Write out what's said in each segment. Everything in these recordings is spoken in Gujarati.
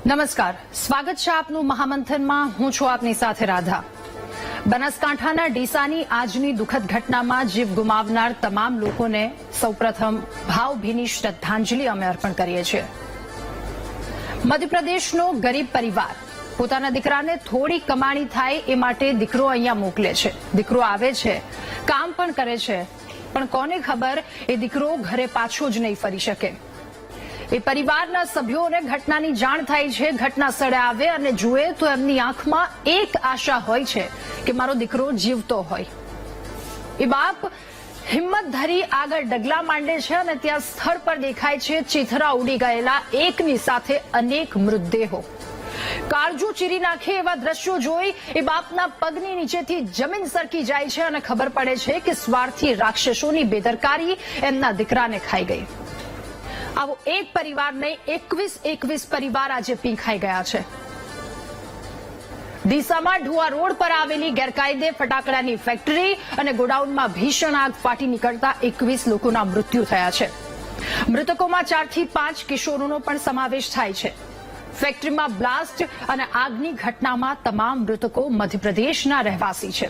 નમસ્કાર, સ્વાગત છે આપનું મહામંથનમાં. હું છું આપની સાથે રાધા. બનાસકાંઠાના ડીસાની આજની દુઃખદ ઘટનામાં જીવ ગુમાવનાર તમામ લોકોને સૌપ્રથમ ભાવભીની શ્રદ્ધાંજલિ અમે અર્પણ કરીએ છીએ. મધ્યપ્રદેશનો ગરીબ પરિવાર પોતાના દીકરાને થોડી કમાણી થાય એ માટે દીકરો અહીંયા મોકલે છે. દીકરો આવે છે, કામ પણ કરે છે, પણ કોને ખબર એ દીકરો ઘરે પાછો જ નહીં ફરી શકે. એ પરિવારના સભ્યોને ઘટનાની જાણ થાય છે. ઘટના સ્થળે આવે અને જુએ તો એમની આંખમાં એક આશા હોય છે કે મારો દીકરો જીવતો હોય. એ બાપ હિંમત ધરી આગળ ડગલા માંડે છે અને ત્યાં સ્થળ પર દેખાય છે ચીથરા ઉડી ગયેલા એકની સાથે અનેક મૃતદેહો. કાળજું ચીરી નાખે એવા દ્રશ્યો જોઈ એ બાપના પગની નીચેથી જમીન સરકી જાય છે અને ખબર પડે છે કે સ્વાર્થી રાક્ષસોની બેદરકારી એમના દીકરાને ખાઈ ગઈ. આવો એક પરિવાર નહીં, 21 પરિવાર આજે પીંખાઈ ગયા છે. ડીસામાં ઢુવા રોડ પર આવેલી ગેરકાયદે ફટાકડાની ફેક્ટરી અને ગોડાઉનમાં ભીષણ આગ ફાટી નીકળતા 21 લોકોના મૃત્યુ થયા છે. મૃતકોમાં 4 થી 5 કિશોરોનો પણ સમાવેશ થાય છે. ફેક્ટરીમાં બ્લાસ્ટ અને આગની ઘટનામાં તમામ મૃતકો મધ્યપ્રદેશના રહેવાસી છે.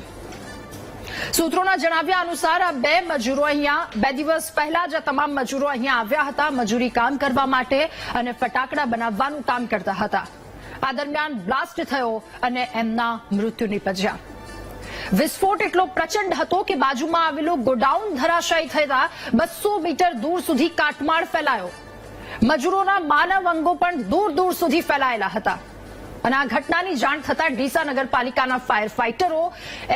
સૂત્રોના જણાવ્યા અનુસાર આ 2 મજૂરો અહીંયા 2 દિવસ પહેલા જ તમામ મજૂરો અહીંયા આવ્યા હતા મજૂરી કામ કરવા માટે અને ફટાકડા બનાવવાનું કામ કરતા હતા. આ દરમિયાન બ્લાસ્ટ થયો અને એમના મૃત્યુ નિપજ્યા. વિસ્ફોટ એટલો પ્રચંડ હતો કે બાજુમાં આવેલું ગોડાઉન ધરાશાયી થતા 200 મીટર દૂર સુધી કાટમાળ ફેલાયો. મજૂરોના માનવ અંગો પણ દૂર દૂર સુધી ફેલાયેલા હતા. અને આ ઘટનાની જાણ થતાં ડીસા નગરપાલિકાના ફાયર ફાઇટરો,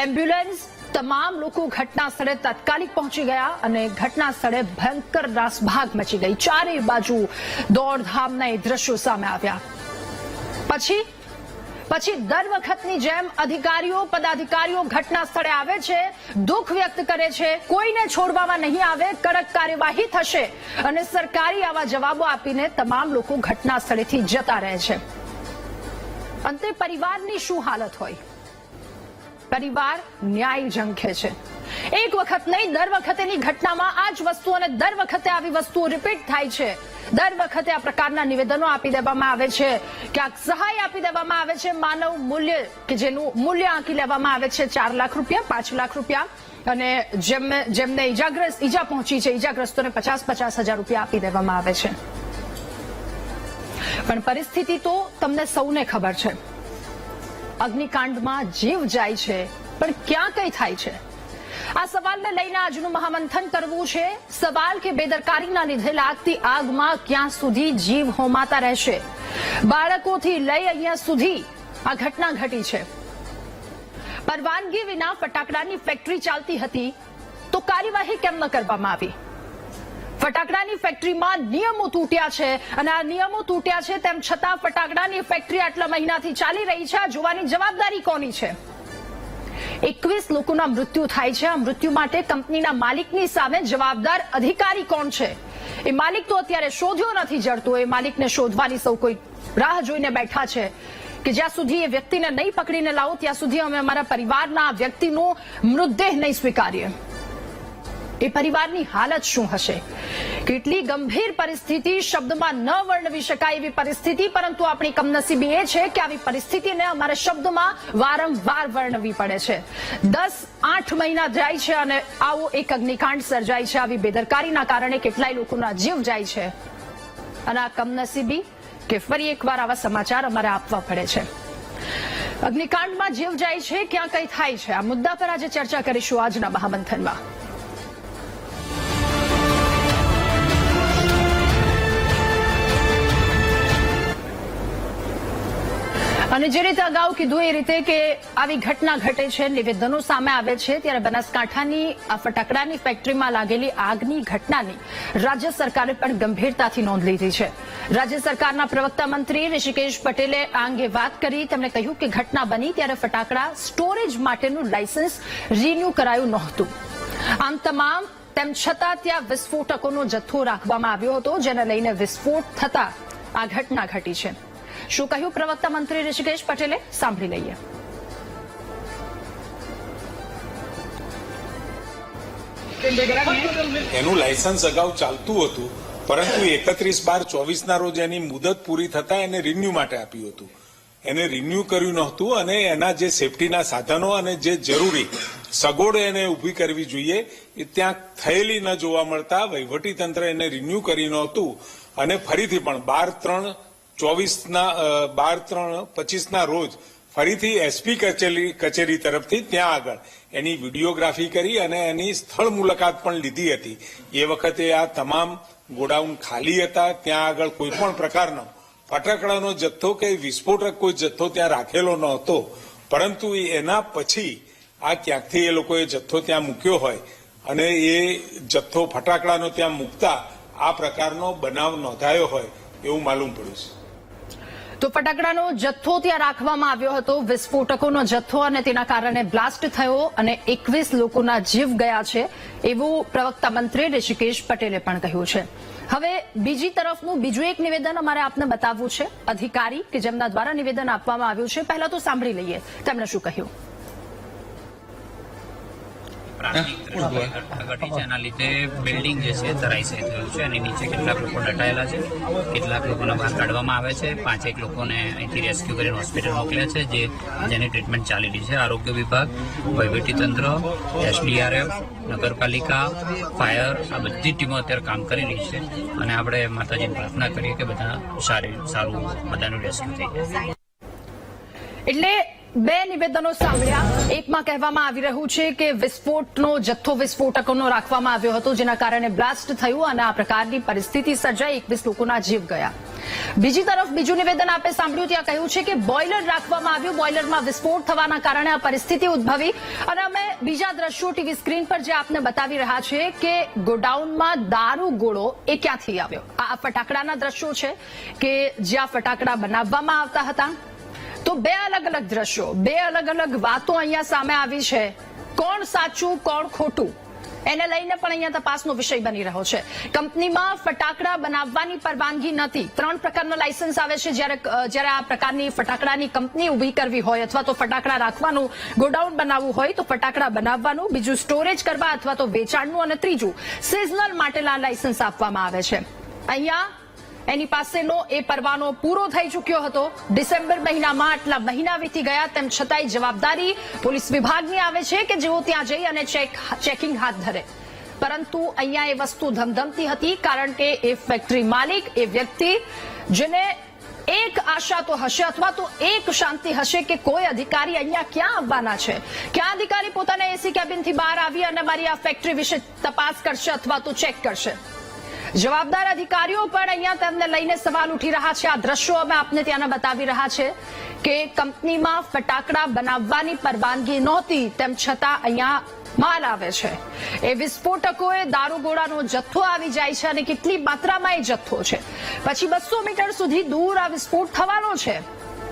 એમ્બ્યુલન્સ, તમામ લોકો ઘટના સ્થળે તાત્કાલિક પહોંચી ગયા અને ઘટના સ્થળે ભયંકર નાસભાગ મચી ગઈ. ચારે બાજુ દોડધામના એ દ્રશ્યો સામે આવ્યા. પછી દર વખતની જેમ અધિકારીઓ, પદાધિકારીઓ ઘટના સ્થળે આવે છે, દુઃખ વ્યક્ત કરે છે, કોઈને છોડવામાં નહીં આવે, કડક કાર્યવાહી થશે અને સરકારી આવા જવાબો આપીને તમામ લોકો ઘટના સ્થળેથી જતા રહે છે. અંતે પરિવારની શું હાલત હોય? પરિવાર ન્યાય ઝંખે છે. એક વખત નહીં, દર વખતેની ઘટનામાં આ જ વસ્તુ અને દર વખતે આવી વસ્તુઓ રિપીટ થાય છે. દર વખતે આ પ્રકારના નિવેદનો આપી દેવામાં આવે છે, ક્યાંક સહાય આપી દેવામાં આવે છે, માનવ મૂલ્ય કે જેનું મૂલ્ય આંકી લેવામાં આવે છે 4 લાખ રૂપિયા, 5 લાખ રૂપિયા અને જેમને ઈજા પહોંચી છે ઈજાગ્રસ્તોને 50,000 રૂપિયા આપી દેવામાં આવે છે. પણ પરિસ્થિતિ તો તમને સૌને ખબર છે. અગ્નિકાંડમાં જીવ જાય છે, પણ ક્યાં કઈ થાય છે? આ સવાલને લઈને આજનું મહામંથન કરવું છે. સવાલ કે બેદરકારીના લીધે લાગતી આગમાં ક્યાં સુધી જીવ હોમાતા રહેશે? બાળકોથી લઈ અહીંયા સુધી આ ઘટના ઘટી છે. પરવાનગી વિના ફટાકડાની ફેક્ટરી ચાલતી હતી તો કાર્યવાહી કેમ ન કરવામાં આવી? ફટાકડાની ફેક્ટરીમાં નિયમો તૂટ્યા છે અને આ નિયમો તૂટ્યા છે તેમ છતાં ફટાકડાની ફેક્ટરી આટલા મહિનાથી ચાલી રહી છે. આ જોવાની જવાબદારી કોની છે? 21 લોકોના મૃત્યુ થાય છે. આ મૃત્યુ માટે કંપનીના માલિકની સામે જવાબદાર અધિકારી કોણ છે? એ માલિક તો અત્યારે શોધ્યો નથી જડતો. એ માલિકને શોધવાની સૌ કોઈ રાહ જોઈને બેઠા છે કે જ્યાં સુધી એ વ્યક્તિને નહીં પકડીને લાવો ત્યાં સુધી અમે અમારા પરિવારના વ્યક્તિનો મૃતદેહ નહીં સ્વીકારીએ. એ પરિવારની હાલત શું હશે? કેટલી ગંભીર પરિસ્થિતિ, શબ્દમાં ન વર્ણવી શકાય એવી પરિસ્થિતિ. પરંતુ આપણી કમનસીબી એ છે કે આવી પરિસ્થિતિને અમારે શબ્દમાં વારંવાર વર્ણવી પડે છે. 10-8 મહિના જાય છે અને આવો એક અગ્નિકાંડ સર્જાય છે. આવી બેદરકારીના કારણે કેટલાય લોકોના જીવ જાય છે અને આ કમનસીબી કે ફરી એકવાર આવા સમાચાર અમારે આપવા પડે છે. અગ્નિકાંડમાં જીવ જાય છે, ક્યાં કઈ થાય છે? આ મુદ્દા પર આજે ચર્ચા કરીશું આજના મહામંથનમાં. અને જે રીતે અગાઉ કીધું એ રીતે કે આવી ઘટના ઘટે છે, નિવેદનો સામે આવે છે, ત્યારે બનાસકાંઠાની ફટાકડાની ફેક્ટરીમાં લાગેલી આગની ઘટનાની રાજ્ય સરકારે પણ ગંભીરતાથી નોંધ લીધી છે. રાજ્ય સરકારના પ્રવક્તા મંત્રી ઋષિકેશ પટેલે આ અંગે વાત કરી. તેમણે કહ્યું કે ઘટના બની ત્યારે ફટાકડા સ્ટોરેજ માટેનું લાયસન્સ રિન્યુ કરાયું નહોતું. તેમ છતાં ત્યાં વિસ્ફોટકોનો જથ્થો રાખવામાં આવ્યો હતો, જેને લઈને વિસ્ફોટ થતા આ ઘટના ઘટી છે. શું કહ્યું પ્રવક્તા મંત્રી ઋષિકેશ પટેલે? સાંભળી લઈએ. એનું લાયસન્સ અગાઉ ચાલતું હતું પરંતુ 31/12/24 રોજ એની મુદત પૂરી થતા એને રિન્યુ માટે આપ્યું હતું. એને રિન્યુ કર્યું નહોતું અને એના જે સેફટીના સાધનો અને જે જરૂરી સગવડો એને ઊભી કરવી જોઈએ એ ત્યાં થયેલી ન જોવા મળતા વહીવટીતંત્ર એને રિન્યુ કરી નહોતું અને ફરીથી પણ 12/3/25 રોજ ફરીથી એસપી કચેરી તરફથી ત્યાં આગળ એની વિડીયોગ્રાફી કરી અને એની સ્થળ મુલાકાત પણ લીધી હતી. એ વખતે આ તમામ ગોડાઉન ખાલી હતા. ત્યાં આગળ કોઈ પણ પ્રકારનો ફટાકડાનો જથ્થો કે વિસ્ફોટક કોઈ જથ્થો ત્યાં રાખેલો ન હતો. પરંતુ એના પછી આ ક્યાંકથી એ લોકોએ જથ્થો ત્યાં મૂક્યો હોય અને એ જથ્થો ફટાકડાનો ત્યાં મૂકતા આ પ્રકારનો બનાવ નોંધાયો હોય એવું માલુમ પડ્યું છે. તો ફટાકડાનો જથ્થો ત્યાં રાખવામાં આવ્યો હતો, વિસ્ફોટકોનો જથ્થો, અને તેના કારણે બ્લાસ્ટ થયો અને 21 લોકોના જીવ ગયા છે એવું પ્રવક્તા મંત્રી ઋષિકેશ પટેલે પણ કહ્યું છે. હવે બીજી તરફનું બીજું એક નિવેદન અમારે આપને બતાવવું છે. અધિકારી કે જેમના દ્વારા નિવેદન આપવામાં આવ્યું છે, પહેલા તો સાંભળી લઈએ તેમણે શું કહ્યું. ઘટીચાના લીધે બિલ્ડિંગ જે છે ધરાશયી થયું છે અને નીચે કેટલાક લોકો દટાયેલા છે. કેટલાક લોકોને બહાર કાઢવામાં આવે છે. 5-1 લોકોને અહીંથી રેસ્ક્યુ કરીને હોસ્પિટલ મોકલ્યા છે, જેની ટ્રીટમેન્ટ ચાલી રહી છે. આરોગ્ય વિભાગ, વહીવટીતંત્ર, SDRF, નગરપાલિકા, ફાયર, આ બધી ટીમો અત્યારે કામ કરી રહી છે અને આપણે માતાજીની પ્રાર્થના કરીએ કે બધા સારું બધાનું રેસ્ક્યુ થઈ જાય. એટલે બે નિવેદનો સાંભળ્યા. એકમાં કહેવામાં આવી રહ્યું છે કે વિસ્ફોટનો જથ્થો વિસ્ફોટકોનો રાખવામાં આવ્યો હતો, જેના કારણે બ્લાસ્ટ થયું અને આ પ્રકારની પરિસ્થિતિ સર્જાઈ, 21 લોકોના જીવ ગયા. બીજી તરફ બીજું નિવેદન આપે સાંભળ્યું, ત્યાં કહ્યું છે કે બોઇલર રાખવામાં આવ્યું, બોઇલરમાં વિસ્ફોટ થવાના કારણે આ પરિસ્થિતિ ઉદ્ભવી. અને અમે બીજા દ્રશ્યો ટીવી સ્ક્રીન પર જે આપને બતાવી રહ્યા છે કે ગોડાઉનમાં દારૂ ગોળો એ ક્યાંથી આવ્યો. આ ફટાકડાના દ્રશ્યો છે કે જ્યાં ફટાકડા બનાવવામાં આવતા હતા. તો બે અલગ અલગ દ્રશ્યો, બે અલગ અલગ વાતો અહીંયા સામે આવી છે. કોણ સાચું કોણ ખોટું એને લઈને પણ અહીંયા તપાસનો વિષય બની રહ્યો છે. કંપનીમાં ફટાકડા બનાવવાની પરવાનગી નથી. 3 પ્રકારના લાયસન્સ આવે છે જ્યારે આ પ્રકારની ફટાકડાની કંપની ઉભી કરવી હોય અથવા તો ફટાકડા રાખવાનું ગોડાઉન બનાવવું હોય તો ફટાકડા બનાવવાનું, બીજું સ્ટોરેજ કરવા અથવા તો વેચાણનું, અને ત્રીજું સિઝનલ માટેના લાયસન્સ આપવામાં આવે છે. અહીંયા એની પાસેનો એ પરવાનો પૂરો થઈ ચૂક્યો હતો. ડિસેમ્બર મહિનામાં આટલા મહિના વીતી ગયા, તેમ છતાંય જવાબદારી પોલીસ વિભાગની આવે છે કે જેઓ ત્યાં જઈ અને ચેકિંગ હાથ ધરે. પરંતુ અહીંયા એ વસ્તુ ધમધમતી હતી, કારણ કે એ ફેક્ટરી માલિક, એ વ્યક્તિ જેને એક આશા તો હશે અથવા તો એક શાંતિ હશે કે કોઈ અધિકારી અહીંયા ક્યાં આવવાના છે, ક્યાં અધિકારી પોતાના એસી કેબિનથી બહાર આવી અને મારી આ ફેક્ટરી વિશે તપાસ કરશે અથવા તો ચેક કરશે. જવાબદાર અધિકારીઓ પણ અહીંયા તેમને લઈને સવાલ ઉઠી રહ્યા છે. આ દ્રશ્યો અમે આપને ત્યાંના બતાવી રહ્યા છે કે કંપનીમાં ફટાકડા બનાવવાની પરવાનગી નહોતી, તેમ છતાં અહીંયા માલ આવે છે. એ વિસ્ફોટકોએ દારૂગોળાનો જથ્થો આવી જાય છે અને કેટલી માત્રામાં એ જથ્થો છે. પછી 200 મીટર સુધી દૂર આ વિસ્ફોટ થવાનો છે.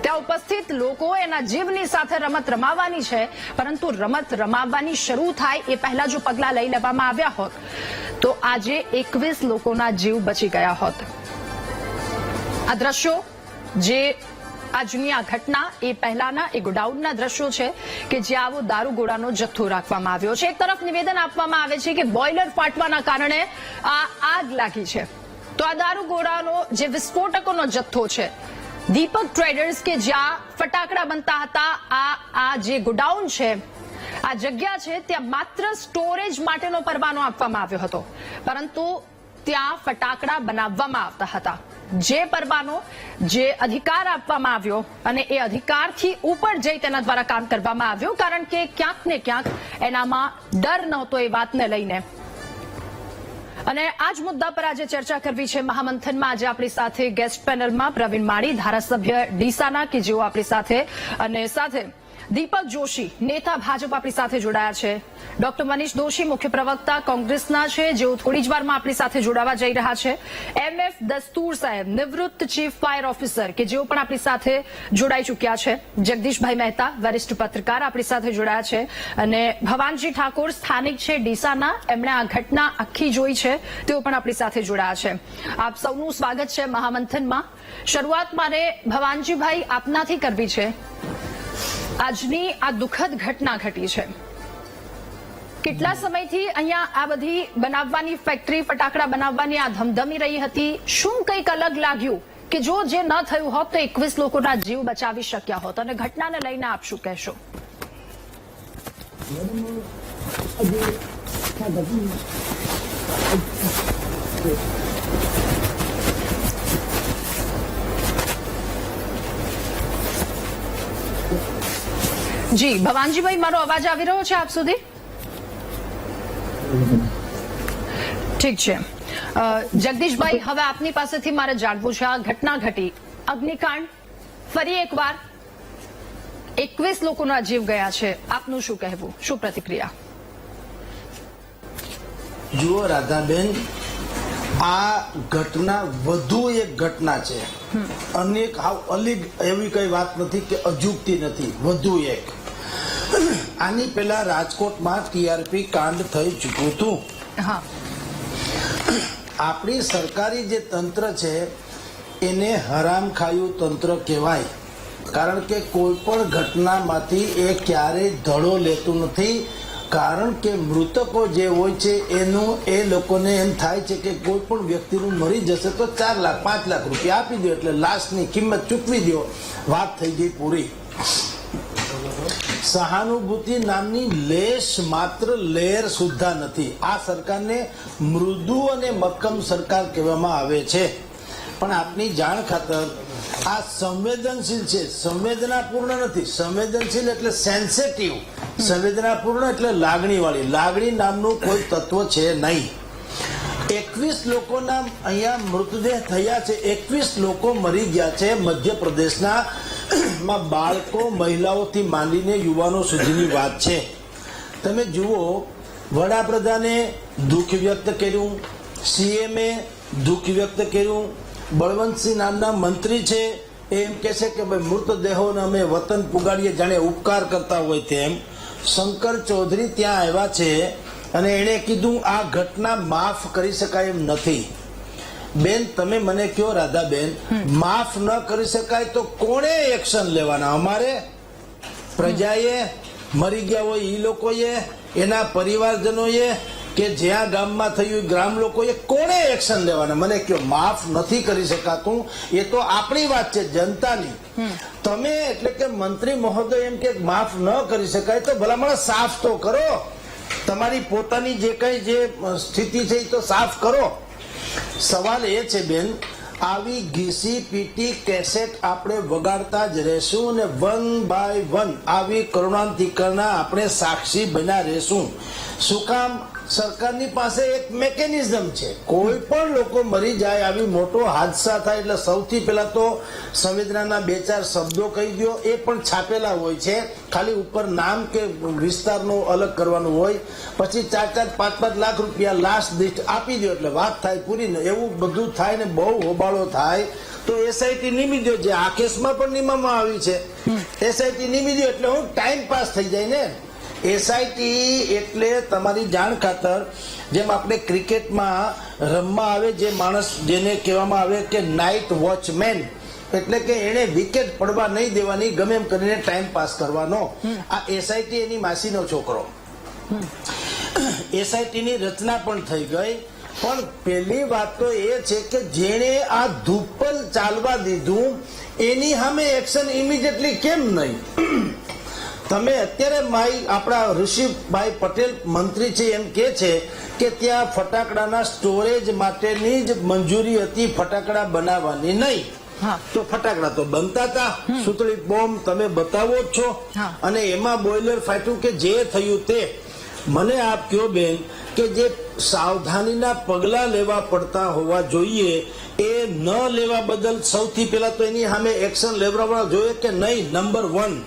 ત્યાં ઉપસ્થિત લોકો એના જીવની સાથે રમત રમાવાની છે, પરંતુ રમત રમાવવાની શરૂ થાય એ પહેલા જો પગલાં લઈ લેવામાં આવ્યા હોત તો આજે 21 લોકોના જીવ બચી ગયા હોત. આ દ્રશ્યો જે આજની આ ઘટના એ પહેલાના એ ગોડાઉનના દ્રશ્યો છે કે જ્યાં આવો દારૂગોળાનો જથ્થો રાખવામાં આવ્યો છે. એક તરફ નિવેદન આપવામાં આવે છે કે બોઇલર ફાટવાના કારણે આ આગ લાગી છે. તો આ દારૂગોળાનો જે વિસ્ફોટકોનો જથ્થો છે, દીપક ટ્રેડર્સ કે જ્યાં ફટાકડા બનતા હતા, આ જે ગોડાઉન છે, આ જગ્યા છે, ત્યાં માત્ર સ્ટોરેજ માટેનો પરવાનો આપવામાં આવ્યો હતો, પરંતુ ત્યાં ફટાકડા બનાવવામાં આવતા હતા. જે પરવાનો, જે અધિકાર આપવામાં આવ્યો અને એ અધિકારથી ઉપર જઈ તેના દ્વારા કામ કરવામાં આવ્યું, કારણ કે ક્યાંક ને ક્યાંક એનામાં ડર નહોતો એ વાતને લઈને. અને આ જ મુદ્દા પર આજે ચર્ચા કરવી છે મહામંથનમાં. આજે આપણી સાથે ગેસ્ટ પેનલમાં પ્રવીણ માળી, ધારાસભ્ય ડીસાના, કે જેઓ આપણી સાથે, અને સાથે દીપક જોશી, નેતા ભાજપ, આપણી સાથે જોડાયા છે. ડોક્ટર મનીષ દોશી, મુખ્ય પ્રવક્તા કોંગ્રેસના છે, જેઓ થોડી જ વારમાં આપણી સાથે જોડાવા જઈ રહ્યા છે. MF દસ્તુર સાહેબ, નિવૃત્ત ચીફ ફાયર ઓફિસર, કે જેઓ પણ આપણી સાથે જોડાઈ ચૂક્યા છે. જગદીશભાઈ મહેતા, વરિષ્ઠ પત્રકાર, આપણી સાથે જોડાયા છે. અને ભવાનજી ઠાકોર, સ્થાનિક છે ડીસાના, એમણે આ ઘટના આખી જોઈ છે, તેઓ પણ આપણી સાથે જોડાયા છે. આપ સૌનું સ્વાગત છે મહામંથનમાં. શરૂઆત મારે ભવાનજીભાઈ આપનાથી કરવી છે. આજની આ દુઃખદ ઘટના ઘટી છે, કેટલા સમયથી અહીંયા આ બધી બનાવવાની ફેક્ટરી ફટાકડા બનાવવાની આ ધમધમી રહી હતી? શું કંઈક અલગ લાગ્યું કે જો જે ન થયું હોત તો 21 લોકોના જીવ બચાવી શક્યા હોત? અને ઘટનાને લઈને આપ શું કહેશો? જી ભવાનજીભાઈ, મારો અવાજ આવી રહ્યો છે આપ સુધી? ઠીક છે. જગદીશભાઈ, હવે આપની પાસેથી મારે જાણવું છે, આ ઘટના ઘટી, અગ્નિકાંડ, ફરી એકવાર 21 લોકોના જીવ ગયા છે, આપનું શું કહેવું, શું પ્રતિક્રિયા? જુઓ રાધાબેન, આ ઘટના વધુ એક ઘટના છે. અનેક અલીગ એવી કઈ વાત નથી કે અજુગતી નથી, વધુ એક. આની પહેલા રાજકોટમાં ટીઆરપી કાંડ થઈ ચૂક્યું હતું. હા, આપણી સરકારી જે તંત્ર છે એને હરામ ખાયું તંત્ર કહેવાય. કારણ કે કોઈ પણ ઘટનામાંથી એ ક્યારેય ધડો લેતું નથી. કારણ કે મૃતકો જે હોય છે એનું એ લોકોને એમ થાય છે કે કોઈ પણ વ્યક્તિનું મરી જશે તો 4 લાખ 5 લાખ રૂપિયા આપી દો એટલે લાશની કિંમત ચૂકવી દો, વાત થઈ ગઈ પૂરી. સહાનુભૂતિ નામની લેશ માત્ર લેર સુદ્ધા નથી. આ સરકારને મૃદુ અને મક્કમ સરકાર કહેવામાં આવે છે. પણ આપની જાણ ખાતર આ સંવેદનશીલ છે, સંવેદનાપૂર્ણ નથી. સંવેદનશીલ એટલે સેન્સિટિવ, સંવેદનાપૂર્ણ એટલે લાગણી વાળી. લાગણી નામનું કોઈ તત્વ છે નહીં. 21 લોકોના અહીંયા મૃતદેહ થયા છે, 21 લોકો મરી ગયા છે મધ્યપ્રદેશના. માં બાળકો, મહિલાઓથી માંડીને યુવાનો સુધીની વાત છે. તમે જુઓ, વડાપ્રધાને દુઃખ વ્યક્ત કર્યું, સીએમએ દુઃખ વ્યક્ત કર્યું, બળવંતસિંહ નામના મંત્રી છે એમ કે છે કે ભાઈ મૃતદેહોને અમે વતન પુગાડીએ, જાણે ઉપકાર કરતા હોય તેમ. શંકર ચૌધરી ત્યાં આવ્યા છે અને એણે કીધું આ ઘટના માફ કરી શકાય એમ નથી. બેન, તમે મને કહો રાધાબેન, માફ ન કરી શકાય તો કોણે એક્શન લેવાના? અમારે? પ્રજાએ? મરી ગયા હોય એ લોકોએ? એના પરિવારજનોએ? કે જ્યાં ગામમાં થયું ગ્રામ લોકોએ? કોણે એક્શન લેવાના? મને કહો. માફ નથી કરી શકાતું એ તો આપણી વાત છે, જનતાની. તમે એટલે કે મંત્રી મહોદય એમ કે માફ ન કરી શકાય તો ભલામણ સાફ તો કરો. તમારી પોતાની જે કઈ જે સ્થિતિ છે એ તો સાફ કરો. સવાલ એ છે બેન, આવી ઘીસી પીટી કેસેટ આપણે વગાડતા જ રહેશું અને 1 by 1 આવી કરુણાંતિકરના આપણે સાક્ષી બન્યા રહેશું. શું કામ? સરકારની પાસે એક મેકેનિઝમ છે. કોઈ પણ લોકો મરી જાય, આવી મોટો હાદસા થાય એટલે સૌથી પહેલા તો સંવેદનાના 2-4 શબ્દો કહી દો. એ પણ છાપેલા હોય છે, ખાલી ઉપર નામ કે વિસ્તારનો અલગ કરવાનું હોય. પછી 4-4, 5-5 લાખ રૂપિયા લાશ દીઠ આપી દો એટલે વાત થાય પૂરી. ને એવું બધું થાય ને બહુ હોબાળો થાય તો એસઆઈટી નિમી દો, જે આ કેસમાં પણ નિમવામાં આવી છે. એસઆઈટી નિમી દો એટલે હું ટાઈમ પાસ થઈ જાય ને. એસઆઈટી એટલે તમારી જાણ ખાતર જેમ આપણે ક્રિકેટમાં રમવા આવે જે માણસ, જેને કહેવામાં આવે કે નાઇટ વોચમેન, એટલે કે એને વિકેટ પડવા નહીં દેવાની, ગમે એમ કરીને ટાઈમ પાસ કરવાનો. આ એસઆઈટી એની માસીનો છોકરો. એસઆઈટીની રચના પણ થઈ ગઈ. પણ પહેલી વાત તો એ છે કે જેણે આ ધુપ્પલ ચાલવા દીધું એની સામે એક્શન ઇમિડિયેટલી કેમ નહીં? તમે અત્યારે આપણા ઋષિભાઈ પટેલ મંત્રી છે એમ કે છે કે ત્યાં ફટાકડાના સ્ટોરેજ માટેની જ મંજૂરી હતી, ફટાકડા બનાવવાની નહીં. તો ફટાકડા તો બનતા હતા, સુતળી બોમ્બ તમે બતાવો જ છો. અને એમાં બોઇલર ફાટ્યું કે જે થયું તે. મને આપ કહો બેન કે જે સાવધાનીના પગલા લેવા પડતા હોવા જોઈએ એ ન લેવા બદલ સૌથી પહેલા તો એની સામે એક્શન લેવા જોઈએ કે નહીં? નંબર 1,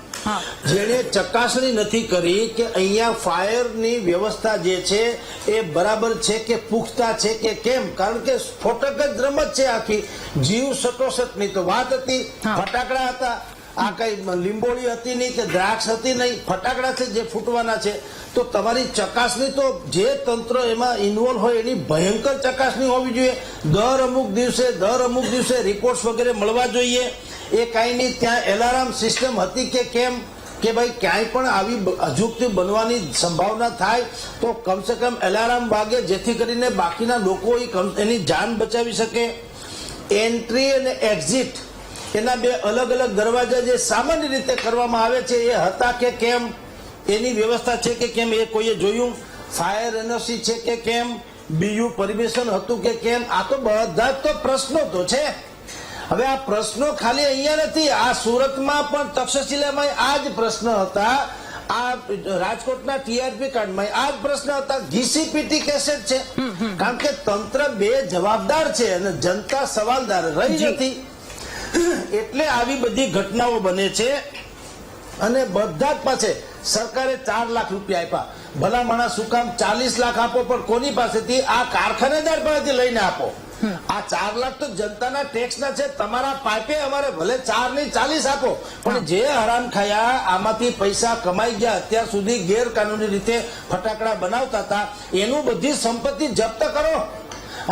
જેને ચકાસણી નથી કરી કે અહીંયા ફાયરની વ્યવસ્થા જે છે એ બરાબર છે કે પુખ્તા છે કે કેમ. કારણ કે સ્ફોટક જ રમત છે આખી, જીવ સટોસટની તો વાત હતી. ફટાકડા હતા, આ કઈ લીંબોળી હતી નહીં કે દ્રાક્ષ હતી નહીં, ફટાકડા છે જે ફૂટવાના છે. તો તમારી ચકાસણી તો જે તંત્ર એમાં ઇન્વોલ્વ હોય એની ભયંકર ચકાસણી હોવી જોઈએ. દર અમુક દિવસે રિપોર્ટ્સ વગેરે મળવા જોઈએ. એ કાંઈ નહીં. ત્યાં એલાર્મ સિસ્ટમ હતી કે કેમ? કે ભાઈ ક્યાંય પણ આવી અજુગતી બનવાની સંભાવના થાય તો કમસે કમ એલાર્મ વાગે, જેથી કરીને બાકીના લોકો એની જાન બચાવી શકે. એન્ટ્રી અને એક્ઝિટ એના બે અલગ અલગ દરવાજા જે સામાન્ય રીતે કરવામાં આવે છે એ હતા કે કેમ, એની વ્યવસ્થા છે કે કેમ, એ કોઈએ જોયું? ફાયર એનઓસી છે કે કેમ, બીજું પરમિશન હતું કે કેમ? આ તો બધા જ તો પ્રશ્નો તો છે. હવે આ પ્રશ્નો ખાલી અહીંયા નથી, આ સુરતમાં પણ તક્ષશિલામાં આ જ પ્રશ્ન હતા, આ રાજકોટના ટીઆરપી કાર્ડમાં આ જ પ્રશ્ન હતા. ઘીસીપીટી કેસેટ છે, કારણ કે તંત્ર બે જવાબદાર છે અને જનતા સવાલદાર રહી નથી, એટલે આવી બધી ઘટનાઓ બને છે. અને બધા જ પાસે સરકારે 4 લાખ રૂપિયા આપ્યા. ભલા માણસ શું કામ 40 લાખ આપો, પણ કોની પાસેથી? આ કારખાનેદાર પાસેથી લઈને આપો. આ 4 લાખ તો જનતાના ટેક્સના છે, તમારા પાઇપે અમારે ભલે 4 નહીં 40 આપો, પણ જે હરામ ખાયા આમાંથી પૈસા કમાઈ ગયા, અત્યાર સુધી ગેરકાનૂની રીતે ફટાકડા બનાવતા હતા, એનું બધી સંપત્તિ જપ્ત કરો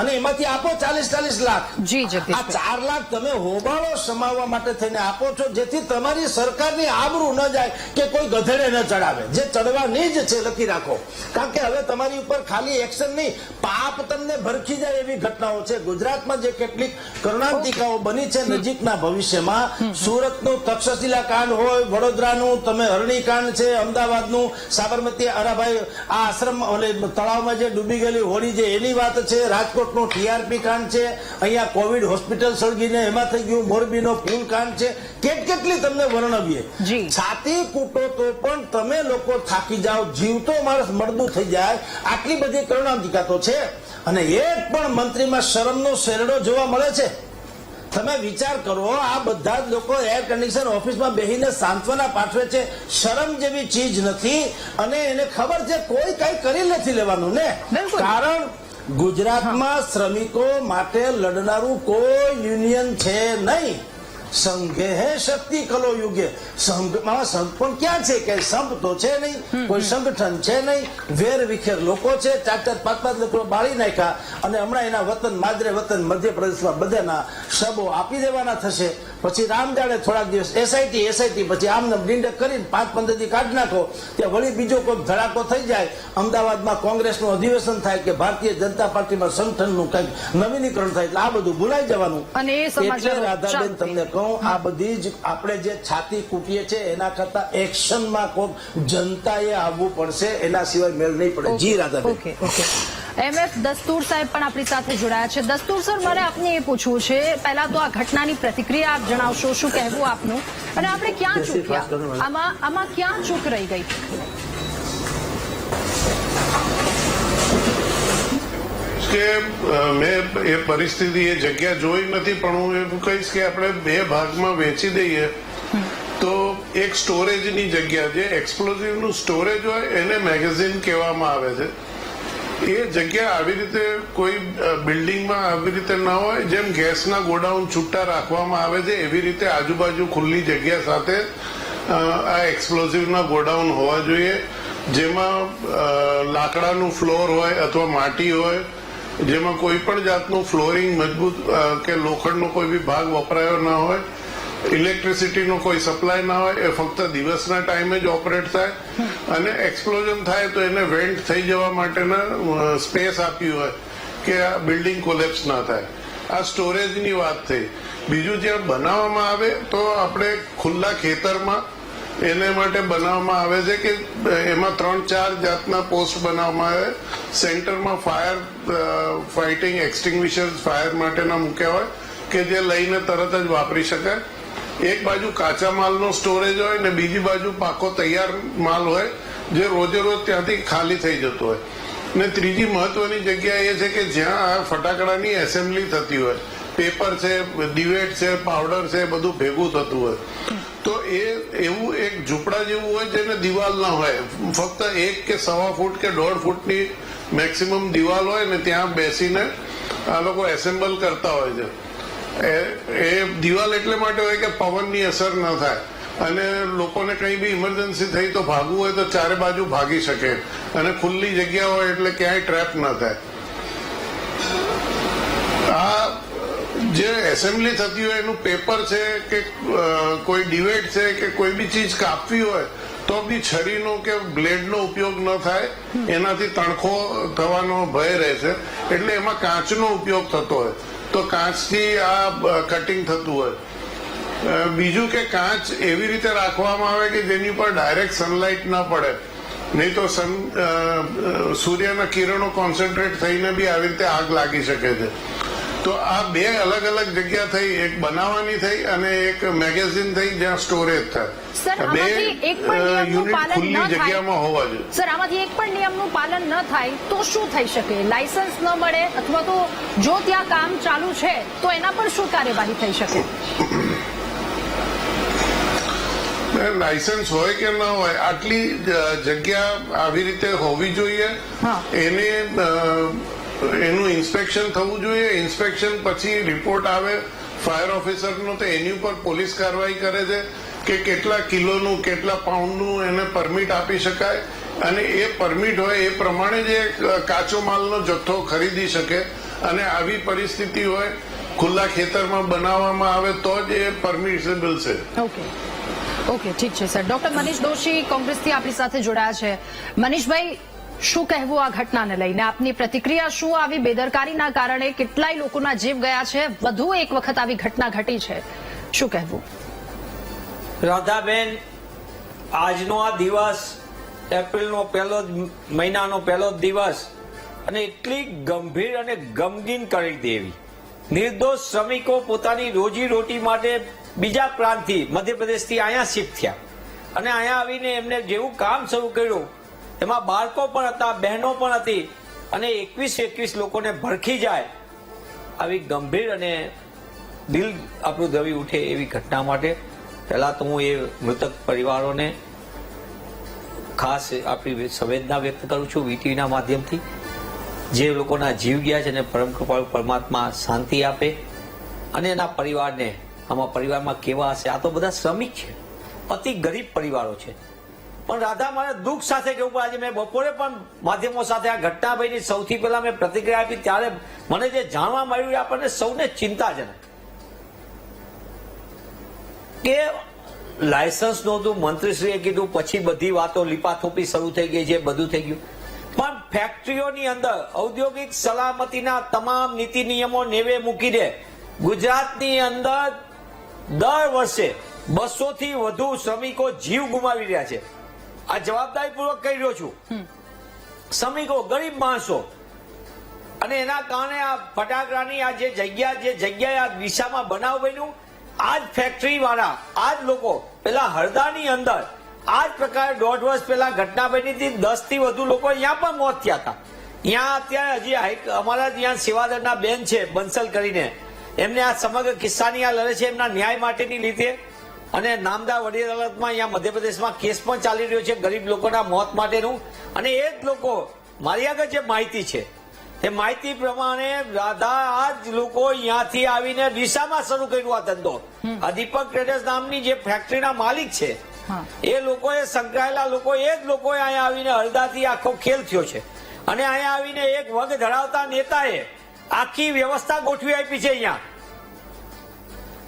અને એમાંથી આપો 40 લાખ. જી જગદીશ, આ 4 લાખ તમે હોબાળો સમાવવા માટે થઈને આપો છો, જેથી તમારી સરકારની આબરૂ ન જાય કે કોઈ ગધેડે ન ચડાવે. જે ચડવાની જ છે લખી રાખો, કારણ કે હવે તમારી ઉપર ખાલી એક્શન નહીં, પાપ તમને ભરખી જાય એવી ઘટનાઓ છે. ગુજરાતમાં જે કેટલીક કરુણાંતિકાઓ બની છે નજીકના ભવિષ્યમાં, સુરતનું તક્ષશિલા કાંડ હોય, વડોદરાનું તમે હરણી કાંડ છે, અમદાવાદનું સાબરમતી અરાભાઈ આ આશ્રમ તળાવમાં જે ડૂબી ગયેલી હોડી છે એની વાત છે, રાજકોટ નું ટીઆરપી કાંડ છે, અહીંયા કોવિડ હોસ્પિટલ સળગીને એમાં થઈ ગયું, મોરબીનો પુલ કાંડ છે, કેટલી તમને વર્ણવીએ. છાતી કૂટો તો પણ તમે લોકો થાકી જાઓ, જીવતો માણસ મળદું થઈ જાય, આટલી બધી કરુણાંતિકા તો છે. અને એક પણ મંત્રીમાં શરમનો શેરડો જોવા મળે છે? તમે વિચાર કરો, આ બધા જ લોકો એર કન્ડિશન ઓફિસમાં બેસીને સાંત્વના પાઠવે છે. શરમ જેવી ચીજ નથી, અને એને ખબર છે કોઈ કઈ કરી નથી લેવાનું ને, કારણ ગુજરાતમાં શ્રમિકો માટે લડનારું કોઈ યુનિયન છે નહીં. સંઘે હે શક્તિ કલો યુગે. સંઘમાં સંઘ પણ ક્યાં છે? કે સંઘ તો છે નહીં, કોઈ સંગઠન છે નહીં, વેર વિખેર લોકો છે, 4-4, 5-5 લોકો બાળી નાખ્યા, અને હમણાં એના વતન માદરે વતન મધ્યપ્રદેશમાં બધાના શબો આપી દેવાના થશે. પછી રામ જાણે થોડાક દિવસ એસઆઈટી પછી આમને ડિંડક કરીને 5-15 દી કાઢી નાખો, ત્યાં વળી બીજો કોઈ ધડાકો થઈ જાય, અમદાવાદમાં કોંગ્રેસનું અધિવેશન થાય કે ભારતીય જનતા પાર્ટીમાં સંગઠનનું કંઈક નવીનીકરણ થાય, એટલે આ બધું ભૂલાઈ જવાનું. અને એ એટલે રાધાબેન તમને કહું, આ બધી જ આપણે જે છાતી કૂટીએ છે એના કરતા એક્શનમાં કોક જનતાએ આવવું પડશે, એના સિવાય મેળ નહીં પડે. જી રાધાબેન. ઓકે. MF દસ્તુર સાહેબ પણ આપણી સાથે જોડાયા છે. દસ્તુર સર, મારે આપને એ પૂછવું છે, પહેલા તો આ ઘટનાની પ્રતિક્રિયા આપ જણાવશો, શું કહેવું આપનું, અને આપણે ક્યાં ચૂક્યા, આમાં ક્યાં ચૂક રહી ગઈ? કે મેં એ પરિસ્થિતિ એ જગ્યા જોઈ નથી, પણ હું એવું કહીશ કે આપણે 2 ભાગમાં વહેંચી દઈએ તો એક સ્ટોરેજની જગ્યા, જે એક્સપ્લોઝિવનું સ્ટોરેજ હોય એને મેગેઝિન કહેવામાં આવે છે. એ જગ્યા આવી રીતે કોઈ બિલ્ડિંગમાં આવી રીતે ના હોય, જેમ ગેસના ગોડાઉન છૂટા રાખવામાં આવે છે એવી રીતે આજુબાજુ ખુલ્લી જગ્યા સાથે આ એક્સપ્લોઝિવના ગોડાઉન હોવા જોઈએ, જેમાં લાકડાનું ફ્લોર હોય અથવા માટી હોય, જેમાં કોઈ પણ જાતનું ફ્લોરિંગ મજબૂત કે લોખંડનો કોઈ બી ભાગ વપરાયો ના હોય, ઇલેક્ટ્રિસિટીનો કોઈ સપ્લાય ના હોય, એ ફક્ત દિવસના ટાઈમે જ ઓપરેટ થાય, અને એક્સપ્લોઝન થાય તો એને વેન્ટ થઈ જવા માટેના સ્પેસ આપ્યું હોય કે આ બિલ્ડિંગ કોલેપ્સ ના થાય. આ સ્ટોરેજની વાત થઈ. બીજું જ્યાં બનાવવામાં આવે તો આપણે ખુલ્લા ખેતરમાં એને માટે બનાવવામાં આવે છે કે એમાં 3-4 જાતના પોસ્ટ બનાવવામાં આવે. સેન્ટરમાં ફાયર ફાઇટિંગ એક્સટિંગ્વિશર્સ ફાયર માટેના મૂક્યા હોય કે જે લઈને તરત જ વાપરી શકાય. એક બાજુ કાચા માલનો સ્ટોરેજ હોય ને બીજી બાજુ પાકો તૈયાર માલ હોય, જે રોજે રોજ ત્યાંથી ખાલી થઈ જતો હોય. ને ત્રીજી મહત્વની જગ્યા એ છે કે જ્યાં આ ફટાકડાની એસેમ્બલી થતી હોય, પેપર છે, ડિવેટ છે, પાવડર છે, બધું ભેગું થતું હોય, તો એ એવું એક ઝૂંપડા જેવું હોય જેને દિવાલ ના હોય, ફક્ત 1 કે 1.25 ફૂટ કે 1.5 ફૂટની મેક્સિમમ દિવાલ હોય ને ત્યાં બેસીને આ લોકો એસેમ્બલ કરતા હોય છે. એ દિવાલ એટલે માટે હોય કે પવનની અસર ન થાય, અને લોકોને કઈ બી ઇમરજન્સી થઈ તો ભાગવું હોય તો ચારે બાજુ ભાગી શકે, અને ખુલ્લી જગ્યા હોય એટલે ક્યાંય ટ્રેપ ન થાય. આ જે એસેમ્બલી થતી હોય એનું પેપર છે કે કોઈ ડિવેટ છે કે કોઈ બી ચીજ કાપવી હોય તો બી છરીનો કે બ્લેડનો ઉપયોગ ન થાય, એનાથી તણખો થવાનો ભય રહે છે. એટલે એમાં કાચનો ઉપયોગ થતો હોય તો કાચથી આ કટિંગ થતું હોય. બીજું કે કાચ એવી રીતે રાખવામાં આવે કે જેની ઉપર ડાયરેક્ટ સનલાઇટ ન પડે, નહીં તો સૂર્યના કિરણો કોન્સન્ટ્રેટ થઈને બી આવી રીતે આગ લાગી શકે છે. તો આ બે અલગ અલગ જગ્યા થઈ, એક બનાવવાની થઈ અને એક મેગેઝિન થઈ જ્યાં સ્ટોરેજ સર, થાય. બે આમાંથી એક પણ નિયમનું યુનિટ પાલન ખુલ્લી ન થાય. જગ્યામાં હોવા જોઈએ. સર, આમાંથી એક પણ નિયમનું પાલન ન થાય તો શું થઈ શકે? લાયસન્સ ન મળે અથવા તો જો ત્યાં કામ ચાલુ છે તો એના પર શું કાર્યવાહી થઈ શકે? લાયસન્સ હોય કે ન હોય, આટલી જગ્યા આવી રીતે હોવી જોઈએ. હા. એનું ઇન્સ્પેક્શન થવું જોઈએ. ઇન્સ્પેક્શન પછી રિપોર્ટ આવે ફાયર ઓફિસરનો, તો એની ઉપર પોલીસ કાર્યવાહી કરે છે કે કેટલા કિલોનું કેટલા પાઉન્ડનું એને પરમિટ આપી શકાય, અને એ પરમિટ હોય એ પ્રમાણે જ કાચો માલનો જથ્થો ખરીદી શકે. અને આવી પરિસ્થિતિ હોય ખુલ્લા ખેતરમાં બનાવવામાં આવે તો જ એ પરમિશેબલ છે. ઓકે, ઠીક છે સર. ડોક્ટર મનીષ દોશી કોંગ્રેસથી આપણી સાથે જોડાયા છે. મનીષભાઈ, શું કહેવું આ ઘટનાને લઈને? આપની પ્રતિક્રિયા શું? આવી બેદરકારીના કારણે કેટલાય લોકોના જીવ ગયા છે, વધુ એક વખત આવી ઘટના ઘટી છે, શું કહેવું? રાધાબેન, આજનો આ દિવસ એપ્રિલનો મહિનાનો પહેલો જ દિવસ, અને એટલી ગંભીર અને ગમગીન કરી દેવી. નિર્દોષ શ્રમિકો પોતાની રોજી રોટી માટે બીજા પ્રાંતથી, મધ્યપ્રદેશથી અહીંયા શિફ્ટ થયા, અને અહીંયા આવીને એમને જેવું કામ શરૂ કર્યું એમાં બાળકો પણ હતા, બહેનો પણ હતી, અને 21 લોકોને ભરખી જાય આવી ગંભીર અને દિલ આપણું દવી ઉઠે એવી ઘટના માટે પહેલા તો હું એ મૃતક પરિવારોને ખાસ આપણી સંવેદના વ્યક્ત કરું છું વીટીવીના માધ્યમથી. જે લોકોના જીવ ગયા છે એને પરમ કૃપાળુ પરમાત્મા શાંતિ આપે, અને એના પરિવારને, આમાં પરિવારમાં કેવા હશે, આ તો બધા શ્રમિક છે, અતિ ગરીબ પરિવારો છે. પણ રાધા, મારે દુઃખ સાથે કહેવું પડે, આજે મેં બપોરે પણ માધ્યમો સાથે આ ઘટના ભાઈની સૌથી પહેલા મેં પ્રતિક્રિયા આપી ત્યારે મને જે જાણવા મળ્યું એ આપણને સૌને ચિંતાજનક કે લાયસન્સ નહોતું, મંત્રીશ્રીએ કીધું, પછી બધી વાતો લીપાથોપી શરૂ થઈ ગઈ છે, બધું થઈ ગયું. પણ ફેક્ટરીઓની અંદર ઔદ્યોગિક સલામતીના તમામ નીતિ નિયમો નેવે મૂકીને ગુજરાતની અંદર દર વર્ષે 200 થી વધુ શ્રમિકો જીવ ગુમાવી રહ્યા છે. આ જવાબદારીપૂર્વક કહી રહ્યો છું. શ્રમિકો, ગરીબ માણસો, અને એના કારણે આ ફટાકડાની આ જે જગ્યાએ આ દિશામાં બનાવ બન્યું, આ જ ફેક્ટરી વાળા, આ જ લોકો પેલા હરદાની અંદર આ જ પ્રકારે 1.5 વર્ષ પહેલા ઘટના બની હતી. 10 થી વધુ લોકો અહીંયા પણ મોત થયા હતા. અહીંયા અત્યારે હજી અમારા ત્યાં સેવાદળના બેન છે બંસલ કરીને, એમને આ સમગ્ર કિસ્સાની આ લડે છે એમના ન્યાય માટેની લીધે, અને નામદાર વડી અદાલતમાં અહીંયા મધ્યપ્રદેશમાં કેસ પણ ચાલી રહ્યો છે ગરીબ લોકોના મોત માટેનું. અને એ જ લોકો, મારી આગળ જે માહિતી છે એ માહિતી પ્રમાણે રાધા, આ જ લોકો અહીંયાથી આવીને ડીસામાં શરૂ કર્યું આ ધંધો. આ દીપક ટ્રેડર્સ નામની જે ફેક્ટરીના માલિક છે એ લોકોએ સંકળાયેલા લોકો, એ જ લોકોએ અહીંયા આવીને હળદાથી આખો ખેલ થયો છે. અને અહીંયા આવીને એક વગ ધરાવતા નેતાએ આખી વ્યવસ્થા ગોઠવી આપી છે. અહીંયા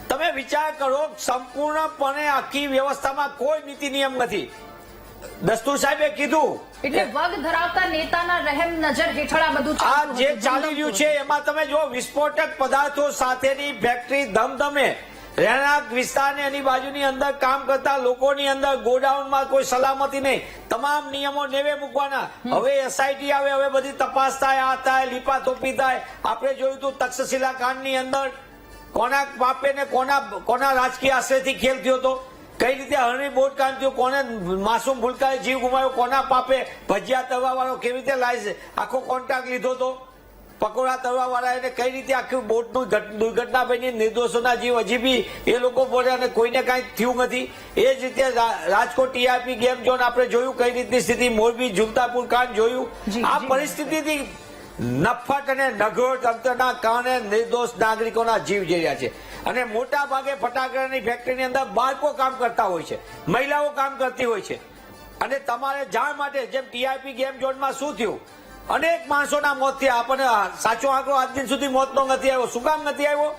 તમે વિચાર કરો, સંપૂર્ણપણે આખી વ્યવસ્થામાં કોઈ નીતિ નિયમ નથી. દસ્તુર સાહેબે કીધું એટલે વગ ધરાવતા નેતાના રહેમ નજર હેઠળ આ બધું આ જે ચાલી રહ્યું છે એમાં તમે જો વિસ્ફોટક પદાર્થો સાથેની ફેક્ટરી ધમધમે, રહેણાંક વિસ્તારને એની બાજુની અંદર કામ કરતા લોકોની અંદર ગોડાઉનમાં કોઈ સલામતી નહીં, તમામ નિયમો નેવે મૂકવાના. હવે એસઆઈટી આવે, હવે બધી તપાસ થાય, આ થાય, લીપાથોપી થાય. આપણે જોયું હતું તક્ષશિલા કાંડની અંદર કોના બાપે ને કોના રાજકીય આશ્રયથી ખેલ થયો હતો, કઈ રીતે હરણી બોટ કામ થયું, કોને માસૂમ ભૂલકાએ જીવ ગુમાવ્યો, કોના પાપે ભજીયા તળવા વાળો કેવી રીતે આખો કોન્ટ્રાક્ટ લીધો હતો, પકોડા તળવા વાળા એને કઈ રીતે આખી બોટનું દુર્ઘટના બની, નિર્દોષોના જીવ હજી બી એ લોકો બોલે અને કોઈને કાંઈ થયું નથી. એ જ રીતે રાજકોટ ટીઆરપી ગેમ ઝોન આપણે જોયું કઈ રીતની સ્થિતિ, મોરબી જુગતાપુર કાંડ જોયું. આ પરિસ્થિતિથી નફટ અને નગરો તંત્રના કારણે નિર્દોષ નાગરિકોના જીવ જઈ રહ્યા છે. અને મોટા ભાગે ફટાકડાની ફેક્ટરીની અંદર બાળકો કામ કરતા હોય છે, મહિલાઓ કામ કરતી હોય છે. અને તમારે જાણ માટે, જેમ ટીઆરપી ગેમ ઝોનમાં શું થયું, અનેક માણસોના મોત થયા. આપણને સાચો આંકડો આજ દિન સુધી મોતનો નથી આવ્યો. શું કામ નથી આવ્યો?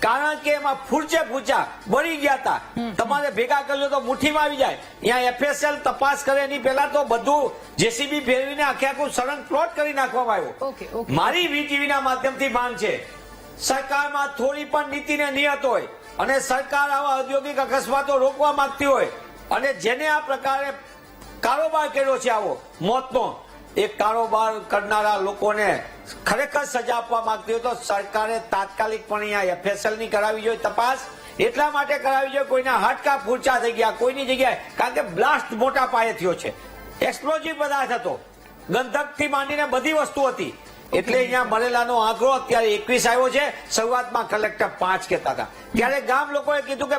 કારણ કે એમાં ફૂંચા બળી ગયા હતા. તમારે ભેગા કરજો તો મુઠ્ઠીમાં આવી જાય. અહીંયા FSL તપાસ કરે એની પહેલા તો બધું JCB ફેરવીને આખે આખું સળંગ પ્લોટ કરી નાખવામાં આવ્યો. Okay, okay. મારી VTV ના માધ્યમથી માંગ છે, સરકારમાં થોડી પણ નીતિને નિયત હોય અને સરકાર આવા ઔદ્યોગિક અકસ્માતો રોકવા માંગતી હોય અને જેને આ પ્રકારે કારોબાર કર્યો છે આવો મોતનો, એ કારોબાર કરનારા લોકોને ખરેખર સજા આપવા માંગતી હોય તો સરકારે તાત્કાલિકપણે અહીંયા FSL ની કરાવી જોઈએ તપાસ. એટલા માટે કરાવી જોઈએ કોઈના હાડકા ફૂંચા થઈ ગયા કોઈની જગ્યાએ, કારણ કે બ્લાસ્ટ મોટા પાયે થયો છે, એક્સપ્લોઝિવ પદાર્થ હતો, ગંધકથી માંડીને બધી વસ્તુ હતી. એટલે અહીંયા મરેલાનો આંકડો અત્યારે 21 આવ્યો છે. શરૂઆતમાં કલેક્ટર 5 કહેતા હતા, ત્યારે ગામ લોકોએ કીધું કે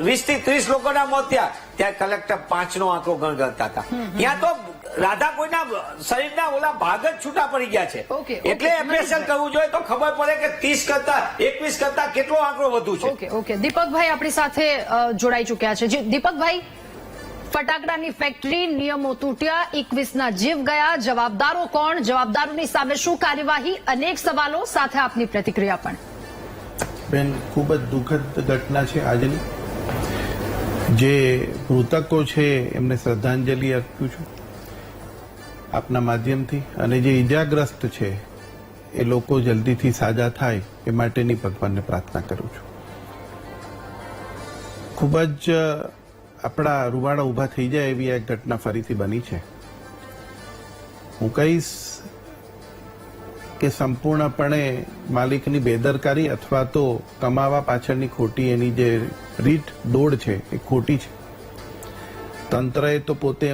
20 થી 30 લોકોના મોત થયા, ત્યારે કલેક્ટર 5 નો આંકડો ગણગણતા હતા. ત્યાં તો રાધા કોઈના શરીરના ઓલા ભાગ જ છૂટા પડી ગયા છે. ઓકે, એટલે FSL કરવું જોઈએ તો ખબર પડે કે 30 કરતા 21 કરતા કેટલો આંકડો વધુ છે. Okay, okay. દીપકભાઈ આપણી સાથે જોડાઈ ચુક્યા છે. જી દીપકભાઈ, ફટાકડાની ફેક્ટરી, નિયમો તૂટ્યા, 21ના જીવ ગયા, જવાબદારો કોણ, જવાબદારોની સામે શું કાર્યવાહી, અનેક સવાલો, સાથે આપની પ્રતિક્રિયા પણ. બેન, ખૂબ જ દુઃખદ ઘટના છે આજની. જે મૃતકો છે એમને શ્રદ્ધાંજલિ અર્પું છું આપના માધ્યમથી, અને જે ઈજાગ્રસ્ત છે એ લોકો જલ્દીથી સાજા થાય એ માટેની ભગવાનને પ્રાર્થના કરું છું. ખૂબ જ આપણા રૂવાડા ઊભા થઈ જાય એવી એક ઘટના ફરીથી બની છે. હું કહીશ કે સંપૂર્ણપણે માલિકની બેદરકારી અથવા તો કમાવા પાછળની ખોટી એની જે રીત દોડ છે એ ખોટી છે. તંત્રએ તો પોતે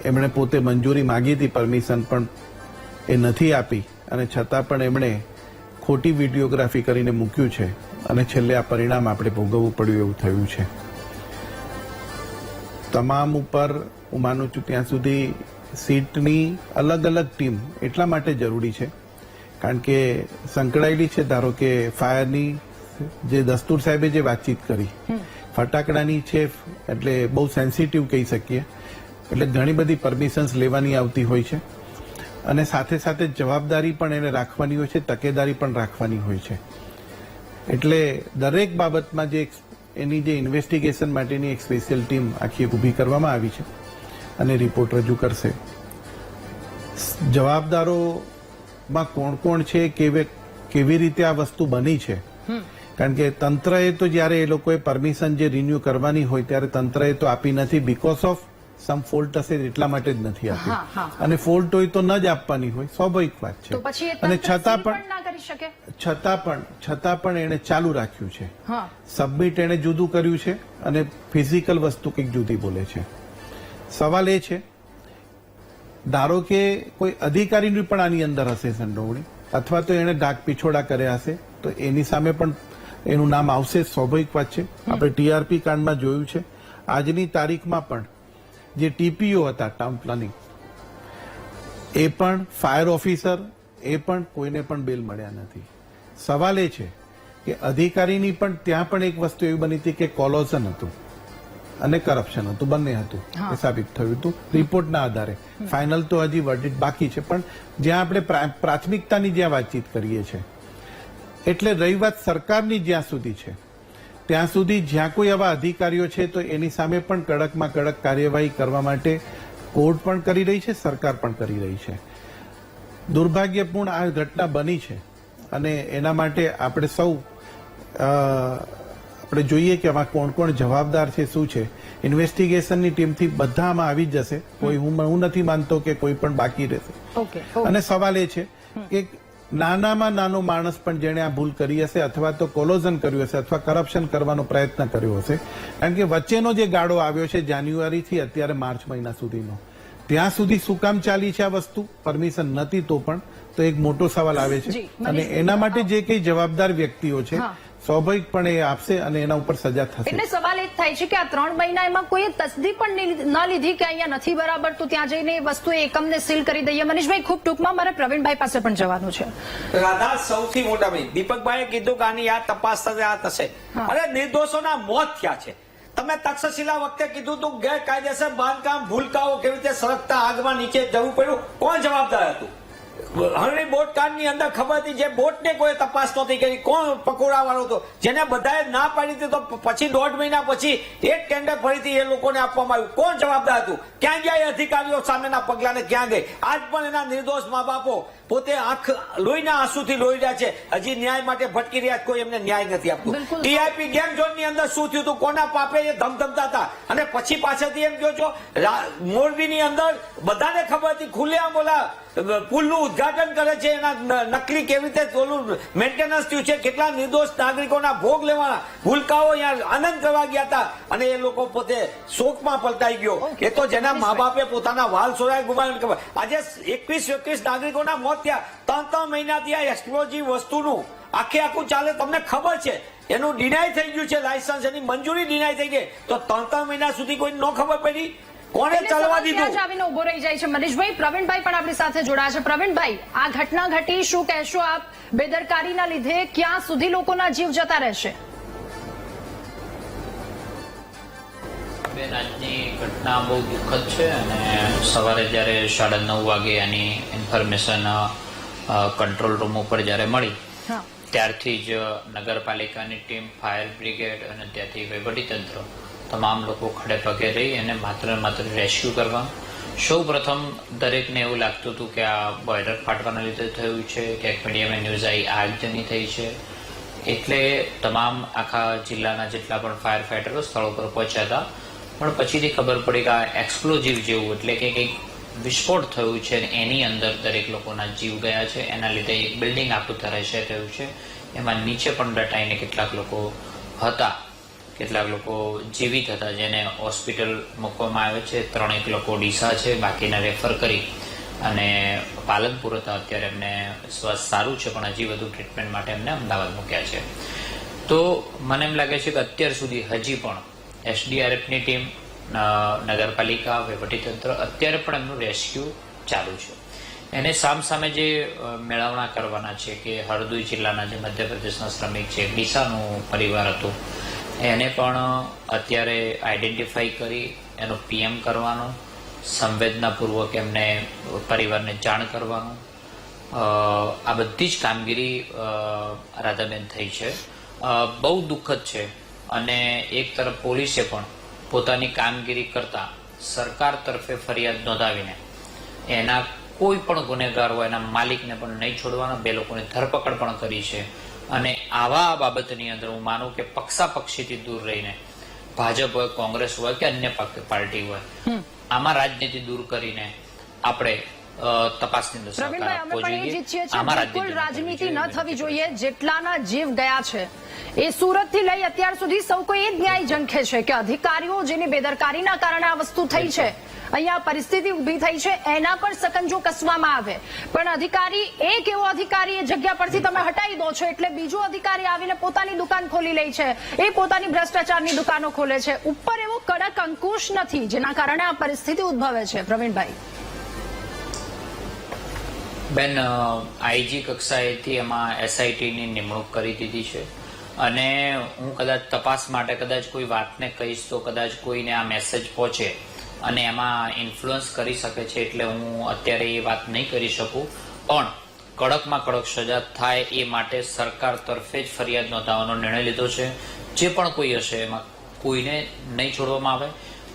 એમણે પોતે મંજૂરી માગી હતી, પરમિશન, પણ એ નથી આપી અને છતાં પણ એમણે ખોટી વિડીયોગ્રાફી કરીને મૂક્યું છે અને છેલ્લે આ પરિણામ આપણે ભોગવવું પડ્યું એવું થયું છે. તમામ ઉપર હું માનું છું ત્યાં સુધી સીટની અલગ અલગ ટીમ એટલા માટે જરૂરી છે કારણ કે સંકળાયેલી છે. ધારો કે ફાયરની જે દસ્તુર સાહેબે જે વાતચીત કરી, ફટાકડાની છે એટલે બહુ સેન્સિટિવ કહી શકીએ, એટલે ઘણી બધી પરમિશન્સ લેવાની આવતી હોય છે અને સાથે સાથે જવાબદારી પણ એને રાખવાની હોય છે, તકેદારી પણ રાખવાની હોય છે. એટલે દરેક બાબતમાં જે એની જે ઇન્વેસ્ટિગેશન માટેની એક સ્પેશિયલ ટીમ આખી ઊભી કરવામાં આવી છે અને રિપોર્ટ રજૂ કરશે. જવાબદારોમાં કોણ કોણ છે, કેવી રીતે આ વસ્તુ બની છે, કારણ કે તંત્રએ તો જ્યારે એ લોકોએ પરમિશન જે રિન્યુ કરવાની હોય ત્યારે તંત્રએ તો આપી નથી, બીકોઝ ઓફ સમ ફોલ્ટ હશે એટલા માટે જ નથી આપી. અને ફોલ્ટ હોય તો ન જ આપવાની હોય, સ્વાભાવિક વાત છે. તો પછી એ અને તંત્ર છતાં સીલ પણ ના કરી શકે. છતાં પણ એને ચાલુ રાખ્યું છે. હા, સબમિટ એને જુદું કર્યું છે અને ફિઝિકલ વસ્તુ કંઈક જુદી બોલે છે. સવાલ એ છે, ધારો કે કોઈ અધિકારીની પણ આની અંદર હશે સંડોવણી, અથવા તો એને ડાક પીછોડા કર્યા હશે, તો એની સામે પણ એનું નામ આવશે, સ્વાભાવિક વાત છે. આપણે TRP કાંડમાં જોયું છે. આજની તારીખમાં પણ જે TPO હતા, ટાઉન પ્લાનિંગ, એ પણ ફાયર ઓફિસર, એ પણ કોઈને પણ બેલ મળ્યા નથી. સવાલ એ છે કે અધિકારીની પણ ત્યાં પણ એક વસ્તુ એવી બની હતી કે કોલોઝન હતું અને કરપ્શન હતું, બંને હતું, એ સાબિત થયું હતું રિપોર્ટના આધારે. ફાઇનલ તો હજી વર્ડિક્ટ બાકી છે, પણ જ્યાં આપણે પ્રાથમિકતાની જ્યાં વાતચીત કરીએ છીએ, એટલે રહી વાત સરકારની જ્યાં સુધી છે ત્યાં સુધી જ્યાં કોઈ આવા અધિકારીઓ છે તો એની સામે પણ કડકમાં કડક કાર્યવાહી કરવા માટે કોર્ટ પણ કરી રહી છે, સરકાર પણ કરી રહી છે. દુર્ભાગ્યપૂર્ણ આ ઘટના બની છે અને એના માટે આપણે સૌ આપણે જોઈએ કે આમાં કોણ કોણ જવાબદાર છે, શું છે. ઇન્વેસ્ટિગેશનની ટીમથી બધા આમાં આવી જ જશે. કોઈ હું નથી માનતો કે કોઈ પણ બાકી રહેશે. ઓકે. અને સવાલ એ છે કે નાનામાં નાનો માણસ પણ જેણે આ ભૂલ કરી હશે અથવા તો કોલોઝન કર્યું હશે અથવા કરપ્શન કરવાનો પ્રયત્ન કર્યો હશે, કારણ કે વચ્ચેનો જે ગાળો આવ્યો છે જાન્યુઆરીથી અત્યારે માર્ચ મહિના સુધીનો, ત્યાં સુધી શું કામ ચાલી છે આ વસ્તુ, પરમિશન નથી તો પણ, તો એક મોટો સવાલ આવે છે. અને એના માટે જે કઈ જવાબદાર વ્યક્તિઓ છે સ્વાભાવિકપણે એ આપશે અને એના ઉપર સજા થશે. એટલે સવાલ એ થાય છે કે આ 3 મહિના એમાં કોઈ તસદી પણ ન લીધી કે અહીંયા નથી બરાબર, તો ત્યાં જઈને એ વસ્તુ એકમને સીલ કરી દઈએ. મનીષભાઈ, ખૂબ ટૂંકમાં મારે પ્રવીણભાઈ પાસે પણ જવાનું છે. રાધા, સૌથી મોટા ભાઈ દીપકભાઈએ કીધું કે આની આ તપાસ થશે, આ થશે. અરે નિર્દોષોના મોત થયા છે. તમે તક્ષશિલા વખતે કીધું તું ગેરકાયદેસર બાંધકામ ભૂલકાઓ કેવી રીતે સળગતા આગમાં નીચે જવું પડ્યું, કોણ જવાબદાર હતું? હરણી બોટ કાંડની અંદર ખબર હતી, જે બોટને કોઈ તપાસ નહોતી કરી, કોણ પકોડા વાળો હતો, જેને બધાએ ના પાડી હતી, તો પછી 1.5 મહિના પછી એક ટેન્ડર ફરીથી એ લોકોને આપવામાં આવ્યું. કોણ જવાબદાર હતું? ક્યાં ગયા એ અધિકારીઓ સામેના પગલાને? ક્યાં ગઈ? આજ પણ એના નિર્દોષ મા બાપો પોતે આંખ લોહીના આંસુથી લોહી રહ્યા છે, હજી ન્યાય માટે ભટકી રહ્યા છે, કોઈ એમને ન્યાય નથી આપતું. બિલકુલ. ટીઆઈપી ગેમ ઝોન ની અંદર શું થયું હતું, કોના પાપે એ ધમધમતા હતા, અને પછી પાછળથી એમ કહો છો મોરબીની અંદર બધાને ખબર હતી, ખુલ્લેઆમ બોલા પુલનું ઉદઘાટન કરે છે, એના નકલી કેવી રીતે ઓલું મેન્ટેનન્સ થયું છે, કેટલા નિર્દોષ નાગરિકોના ભોગ લેવાના, ભૂલકાઓ અહીંયા આનંદ કરવા ગયા હતા, અને એ લોકો પોતે શોકમાં પલટાઈ ગયો. એ તો જેના મા બાપે પોતાના વાલ સોરાય ગુમાવ્યું ખબર. આજે 21 નાગરિકોના મોત થયા, 3 મહિનાથી આ એક્સપ્લોઝિવ વસ્તુનું આખું ચાલે, તમને ખબર છે. એનું ડિનાય થઈ ગયું છે લાયસન્સ, એની મંજૂરી ડિનાય થઈ ગઈ, તો 3 મહિના સુધી કોઈ ન ખબર પડી, કોને ચાલવા દીધું? ત્યાં જ આવીને ઉભો રહી જાય છે મનીષભાઈ. પ્રવીણભાઈ પણ આપણી સાથે જોડાયા છે. પ્રવીણભાઈ, આ ઘટના ઘટી, શું કહેશો આપ? બેદરકારીના લીધે ક્યાં સુધી લોકોના જીવ જતા રહેશે? બેન, આજની ઘટના બહુ દુઃખદ છે, અને સવારે જ્યારે 9:30 વાગે એની ઇન્ફોર્મેશન કંટ્રોલ રૂમ ઉપર જ્યારે મળી, હા, ત્યારથી જ નગરપાલિકાની ટીમ, ફાયર બ્રિગેડ અને ત્યાંથી વહીવટીતંત્ર તમામ લોકો ખડે પગે રહી અને માત્ર રેસ્ક્યુ કરવા. સૌ પ્રથમ દરેકને એવું લાગતું હતું કે આ બોઇલર ફાટવાના લીધે થયું છે, ક્યાંક મીડિયામાં ન્યૂઝ આવી આગજની થઈ છે, એટલે તમામ આખા જિલ્લાના જેટલા પણ ફાયર ફાઈટરો સ્થળો પર પહોંચ્યા હતા. પણ પછીથી ખબર પડી કે આ એક્સપ્લોઝિવ જેવું, એટલે કે કંઈક વિસ્ફોટ થયું છે, એની અંદર દરેક લોકોના જીવ ગયા છે. એના લીધે એક બિલ્ડિંગ આખું ધરાશય થયું છે, એમાં નીચે પણ દટાઈને કેટલાક લોકો હતા, કેટલાક લોકો જીવિત હતા, જેને હોસ્પિટલ મૂકવામાં આવે છે. 3 લોકો ડીસા છે, બાકીના રેફર કરી અને પાલનપુર હતા. અત્યારે એમને સ્વાસ્થ્ય સારું છે, પણ હજી વધુ ટ્રીટમેન્ટ માટે એમને અમદાવાદ મૂક્યા છે. તો મને એમ લાગે છે કે અત્યાર સુધી હજી પણ એસડીઆરએફની ટીમ, નગરપાલિકા, વહીવટીતંત્ર અત્યારે પણ એમનું રેસ્ક્યુ ચાલુ છે. એને સામસામે જે મેળવણા કરવાના છે કે હરદોઈ જિલ્લાના જે મધ્યપ્રદેશના શ્રમિક છે, ડીસાનું પરિવાર હતું, એને પણ અત્યારે આઈડેન્ટિફાઈ કરી એનો પીએમ કરવાનો, સંવેદનાપૂર્વક એમને પરિવારને જાણ કરવાનું, આ બધી જ કામગીરી રાધાબેન થઈ છે. બહુ દુઃખદ છે. અને એક તરફ પોલીસે પણ પોતાની કામગીરી કરતા સરકાર તરફે ફરિયાદ નોંધાવીને એના કોઈ પણ ગુનેગાર હોય એના માલિકને પણ નહીં છોડવાના, 2 લોકોની ધરપકડ પણ કરી છે. અને આવા બાબતની અંદર હું માનું કે પક્ષાપક્ષીથી દૂર રહીને ભાજપ હોય, કોંગ્રેસ હોય કે અન્ય પાર્ટી હોય, આમાં રાજનીતિ દૂર કરીને આપણે તપાસની અંદર સહકાર પ્રવીણભાઈ, આપવો અમે પણ એ જોઈએ. જ ઈચ્છીએ છીએ, આમાં બિલકુલ રાજનીતિ ન થવી જોઈએ. જેટલાના જીવ ગયા છે એ સુરત થી લઈ અત્યાર સુધી સૌ કોઈ એ જ ન્યાય ઝંખે છે કે અધિકારીઓ જેની બેદરકારીના કારણે આ વસ્તુ થઈ છે, અહીંયા પરિસ્થિતિ ઉભી થઈ છે, એના પર સકંજો કસવામાં આવે. પણ અધિકારી, એક એવો અધિકારી એ જગ્યા પરથી તમે હટાવી દો છો એટલે બીજો અધિકારી આવીને પોતાની દુકાન ખોલી લે છે, એ પોતાની ભ્રષ્ટાચારની દુકાનો ખોલે છે. ઉપર એવો કડક અંકુશ નથી, જેના કારણે આ પરિસ્થિતિ ઉદ્ભવે છે. પ્રવીણભાઈ, બેન, આઈજી કક્ષાએથી એમાં એસઆઈટીની નિમણૂક કરી દીધી છે, અને હું કદાચ તપાસ માટે કદાચ કોઈ વાતને કહીશ તો કદાચ કોઈને આ મેસેજ પહોંચે અને એમાં ઇન્ફ્લુઅન્સ કરી શકે છે, એટલે હું અત્યારે એ વાત નહીં કરી શકું. પણ કડકમાં કડક સજા થાય એ માટે સરકાર તરફે જ ફરિયાદ નોંધાવવાનો નિર્ણય લીધો છે. જે પણ કોઈ હશે એમાં કોઈને નહીં છોડવામાં આવે.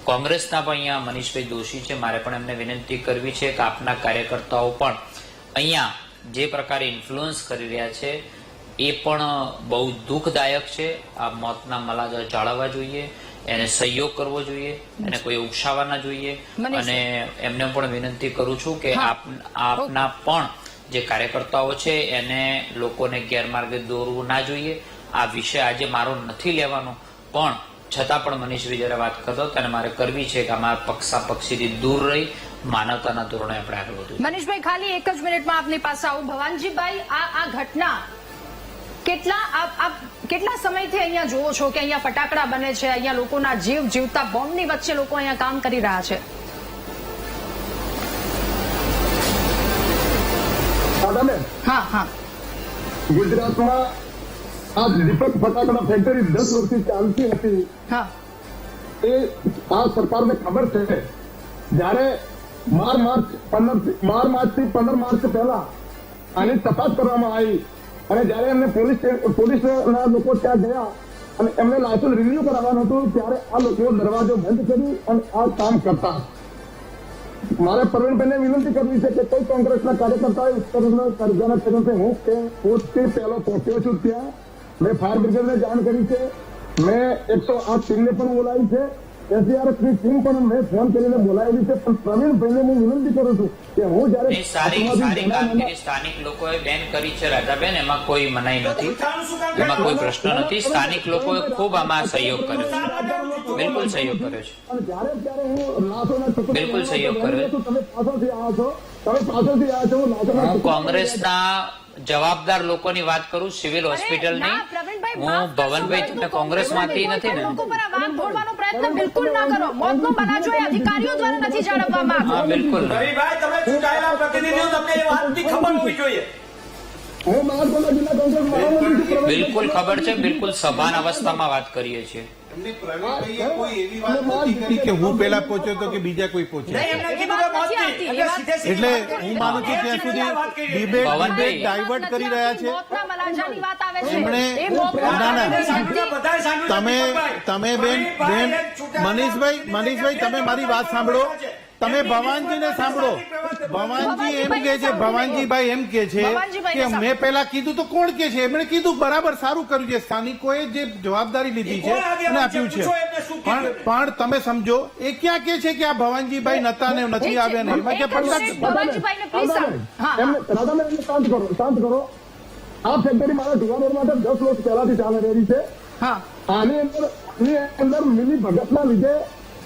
કોંગ્રેસના પણ અહીંયા મનીષભાઈ દોશી છે, મારે પણ એમને વિનંતી કરવી છે કે આપના કાર્યકર્તાઓ પણ અહીંયા જે પ્રકારે ઇન્ફ્લુઅન્સ કરી રહ્યા છે એ પણ બહુ દુઃખદાયક છે. આ મોતના મલાજા જાળવવા જોઈએ, એને સહયોગ કરવો જોઈએ, એને કોઈ ઉકસાવવા ના જોઈએ. અને એમને પણ વિનંતી કરું છું કે આપના પણ જે કાર્યકર્તાઓ છે એને લોકોને ગેરમાર્ગે દોરવું ના જોઈએ. આ વિષય આજે મારો નથી લેવાનો, પણ છતાં પણ મનીષભાઈ જયારે વાત કરતો અને મારે કરવી છે કે અમારા પક્ષાપક્ષીથી દૂર રહી માનવતાના ધોરણે આપણે આગળ વધવું. મનીષભાઈ, ખાલી એક જ મિનિટમાં આપની પાસે આવું. ભવાનજીભાઈ, આ ઘટના કેટલા સમયથી અહીંયા જોવો છો કે અહીંયા ફટાકડા બને છે, અહીંયા લોકોના જીવ જીવતા બોમ્બની વચ્ચે લોકો અહીંયા કામ કરી રહ્યા છે? હા હા, ગુજરાતમાં આ દીપક ફટાકડા ફેક્ટરી 10 વર્ષથી ચાલતી હતી. હા, એ આ સરકારને ખબર છે. જ્યારે 12 માર્ચથી 15 માર્ચ પહેલા આની તપાસ કરવામાં આવી અને જયારે એમને પોલીસના લોકો ત્યાં ગયા અને એમને લાયસન્સ રિન્યુ કરાવવાનું હતું ત્યારે આ લોકો દરવાજો બંધ કરી અને આ કામ કરતા. મારે પ્રવીણભાઈને વિનંતી કરવી છે કે કોઈ કોંગ્રેસના કાર્યકર્તાએ ઉત્તરના કરજાના તરફે હું કે પોસ્ટથી પહેલો પહોંચ્યો છું ત્યાં મેં ફાયર બ્રિગેડને જાણ કરી છે, મેં 108 ટીમને પણ બોલાવી છે, એસડીઆરએફની ટીમ પણ મેં ફોન કરીને બોલાવેલી છે. પણ પ્રવીણભાઈને હું વિનંતી કરું છું કે હું એ જયારે સારી કામગીરી સ્થાનિક લોકોએ બેન કરી છે રાધાબેન, એમાં કોઈ મનાઈ નથી, એમાં કોઈ પ્રશ્ન નથી. સ્થાનિક લોકોએ ખૂબ આમાં સહયોગ કર્યો છે, બિલકુલ સહયોગ કર્યો છે, અને જ્યારે ત્યારે હું લાશોના ટુકડા બિલકુલ સહયોગ કર્યો. તમે પાછળથી આવ્યા છો હું લાશોના હું કોંગ્રેસના જવાબદાર લોકોની વાત કરું, સિવિલ હોસ્પિટલની. ના, પ્રવીણભાઈ, હું માફ કરશો. ભવનભાઈ, તમે કોંગ્રેસમાંથી નથી ને? લોકો પર આ વાંક ઢોળવાનો પ્રયત્ન બિલકુલ ના કરો. મોતનો બનાજો એ અધિકારીઓ દ્વારા નથી જાળવવામાં હા, આવ્યો. બિલકુલ. રવિભાઈ, તમે ચૂંટાયેલા પ્રતિનિધિઓ, તમને એ વાતની ખબર હોવી જોઈએ. હું બનાસકાંઠા જિલ્લા કોંગ્રેસ મહામંત્રી છું. બિલકુલ ખબર છે, બિલકુલ સભાન અવસ્થામાં વાત કરીએ છીએ. કે હું પેલા પહોંચ્યો તો કે બીજા કોઈ પહોંચ્યા, એમને કીધું કે મોત નહીં. એટલે સીધે સીધી એટલે વાત કરી. હું માનું છું ત્યાં સુધી ડિબેટ ડાયવર્ટ કરી રહ્યા છે. મોતના મલાજાની વાત આવે છે. એમણે એ મોતના ના, ના. મલાજાની બધાએ સાંભળ્યું. તમે બેન મનીષભાઈ તમે મારી વાત સાંભળો. તમે ભવાનજીને સાંભળો. ભવાનજી એમ કે છે, ભવાનજીભાઈ એમ કે છે કે મેં પેલા કીધું તો કોણ કે છે? એમણે કીધું બરાબર સારું કર્યું છે, સ્થાનિકોએ જે જવાબદારી લીધી છે અને આપ્યું છે. પણ તમે સમજો એ ક્યાં કે છે કે આ ભવાનજીભાઈ નતા ને નથી આવ્યા ને એમાં કે ભવાનજીભાઈને please સાંભળો. હા, હા. રાધાબેન, એમને શાંત કરો. આ ફેક્ટરી મારા ઢુવા રોડ માટે 10 વર્ષ પહેલાથી ચાલી રહી છે. હા. આની અંદર મિલી ભગતના લીધે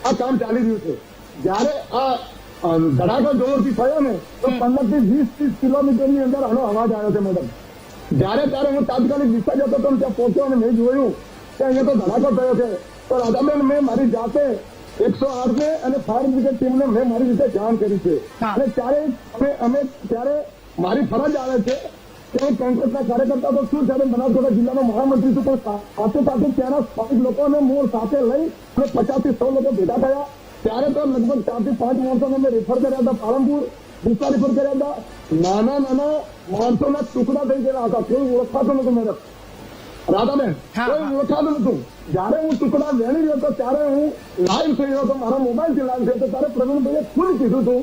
આ કામ ચાલી રહ્યું છે. જયારે આ ધડાકો જોરથી થયો ને તો 15 થી 20-30 કિલોમીટરની અંદર આનો અવાજ આવ્યો છે મેડમ. જયારે ત્યારે હું તાત્કાલિક દિશા જતો હતો ત્યાં પહોંચ્યો અને મેં જોયું કે અહીંયા તો ધડાકો થયો છે. તો રાધાબેન, મેં મારી જાતે 108 ને અને ફાયર બ્રિગેડ ટીમને મેં મારી રીતે જાણ કરી છે. અને ત્યારે અમે ત્યારે મારી ફરજ આવે છે કે હું કોંગ્રેસના કાર્યકર્તા તો છું, ત્યારે બનાસકાંઠા જિલ્લાનો મહામંત્રી છું, પણ સાથે સાથે ત્યાંના સ્થાનિક લોકોને મૂળ સાથે લઈ અને 50 થી 100 લોકો ભેગા થયા. ત્યારે તો લગભગ 4 થી 5 માણસોને અમે રેફર કર્યા હતા પાલનપુર, ડીસા રેફર કર્યા હતા. નાના માણસોના ટુકડા થઈ ગયેલા હતા, કોઈ ઓળખાતું નતું મેડમ. રાધાબેન, કોઈ ઓળખાતું નતું. જયારે હું ટુકડા વેણી રહ્યો હતો ત્યારે હું લાઈવ થઈ રહ્યો હતો, મારા મોબાઈલથી લાઈવ થયો હતો. ત્યારે પ્રવીણભાઈએ ખુદ કીધું હતું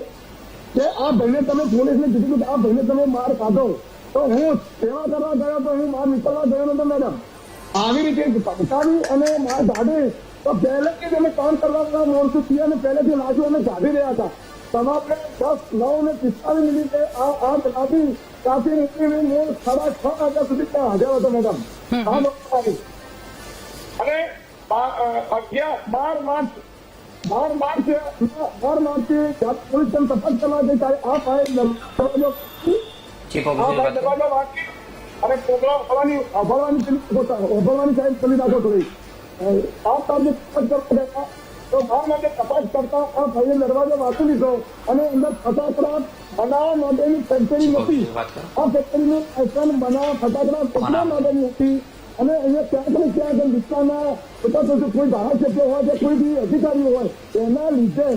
કે આ ભાઈને તમે પોલીસને કીધું કે આ ભાઈને તમે માર ખાધો. તો હું સેવા કરવા ગયો તો હું બહાર નીકળવા ગયો નતો મેડમ. આવી રીતે ધમકાવી અને માર કાઢી તો પહેલેથી જ અમે કામ કરવા માણસો છીએ અને પહેલેથી લાશો અમે કાઢી રહ્યા હતા. તમારે 10:09:45 મિનિટે આ આગ લાગી ત્યાંથી નીકળીને હું 6:30 વાગ્યા સુધી ત્યાં હાજર હતો મેડમ. આ લોકો આવી અને 12 માર્ચથી પોલીસ તપાસ કરવા ગઈ ત્યારે આ ફાયર દરવાજો ચીફ ઓફિસર દરવાજો વાંચી અને પ્રોગ્રામ ઓભરવાની સાહેબ કરી નાખો થોડી. આ કામને તપાસ કરવા ગયા તો મારા માટે તપાસ કરતા આ ભાઈએ દરવાજો વાંચી લીધો અને અંદર ફટાકડા બનાવવા માટેની ફેક્ટરી નથી. આ ફેક્ટરીનું લાયસન્સ બનાવવા ફટાકડા પકડવા માટેની હતી. અને અહીંયા ક્યાંક ને ક્યાંક વિસ્તારના કોઈ ધારાસભ્ય હોય કે કોઈ બી અધિકારીઓ હોય એના લીધે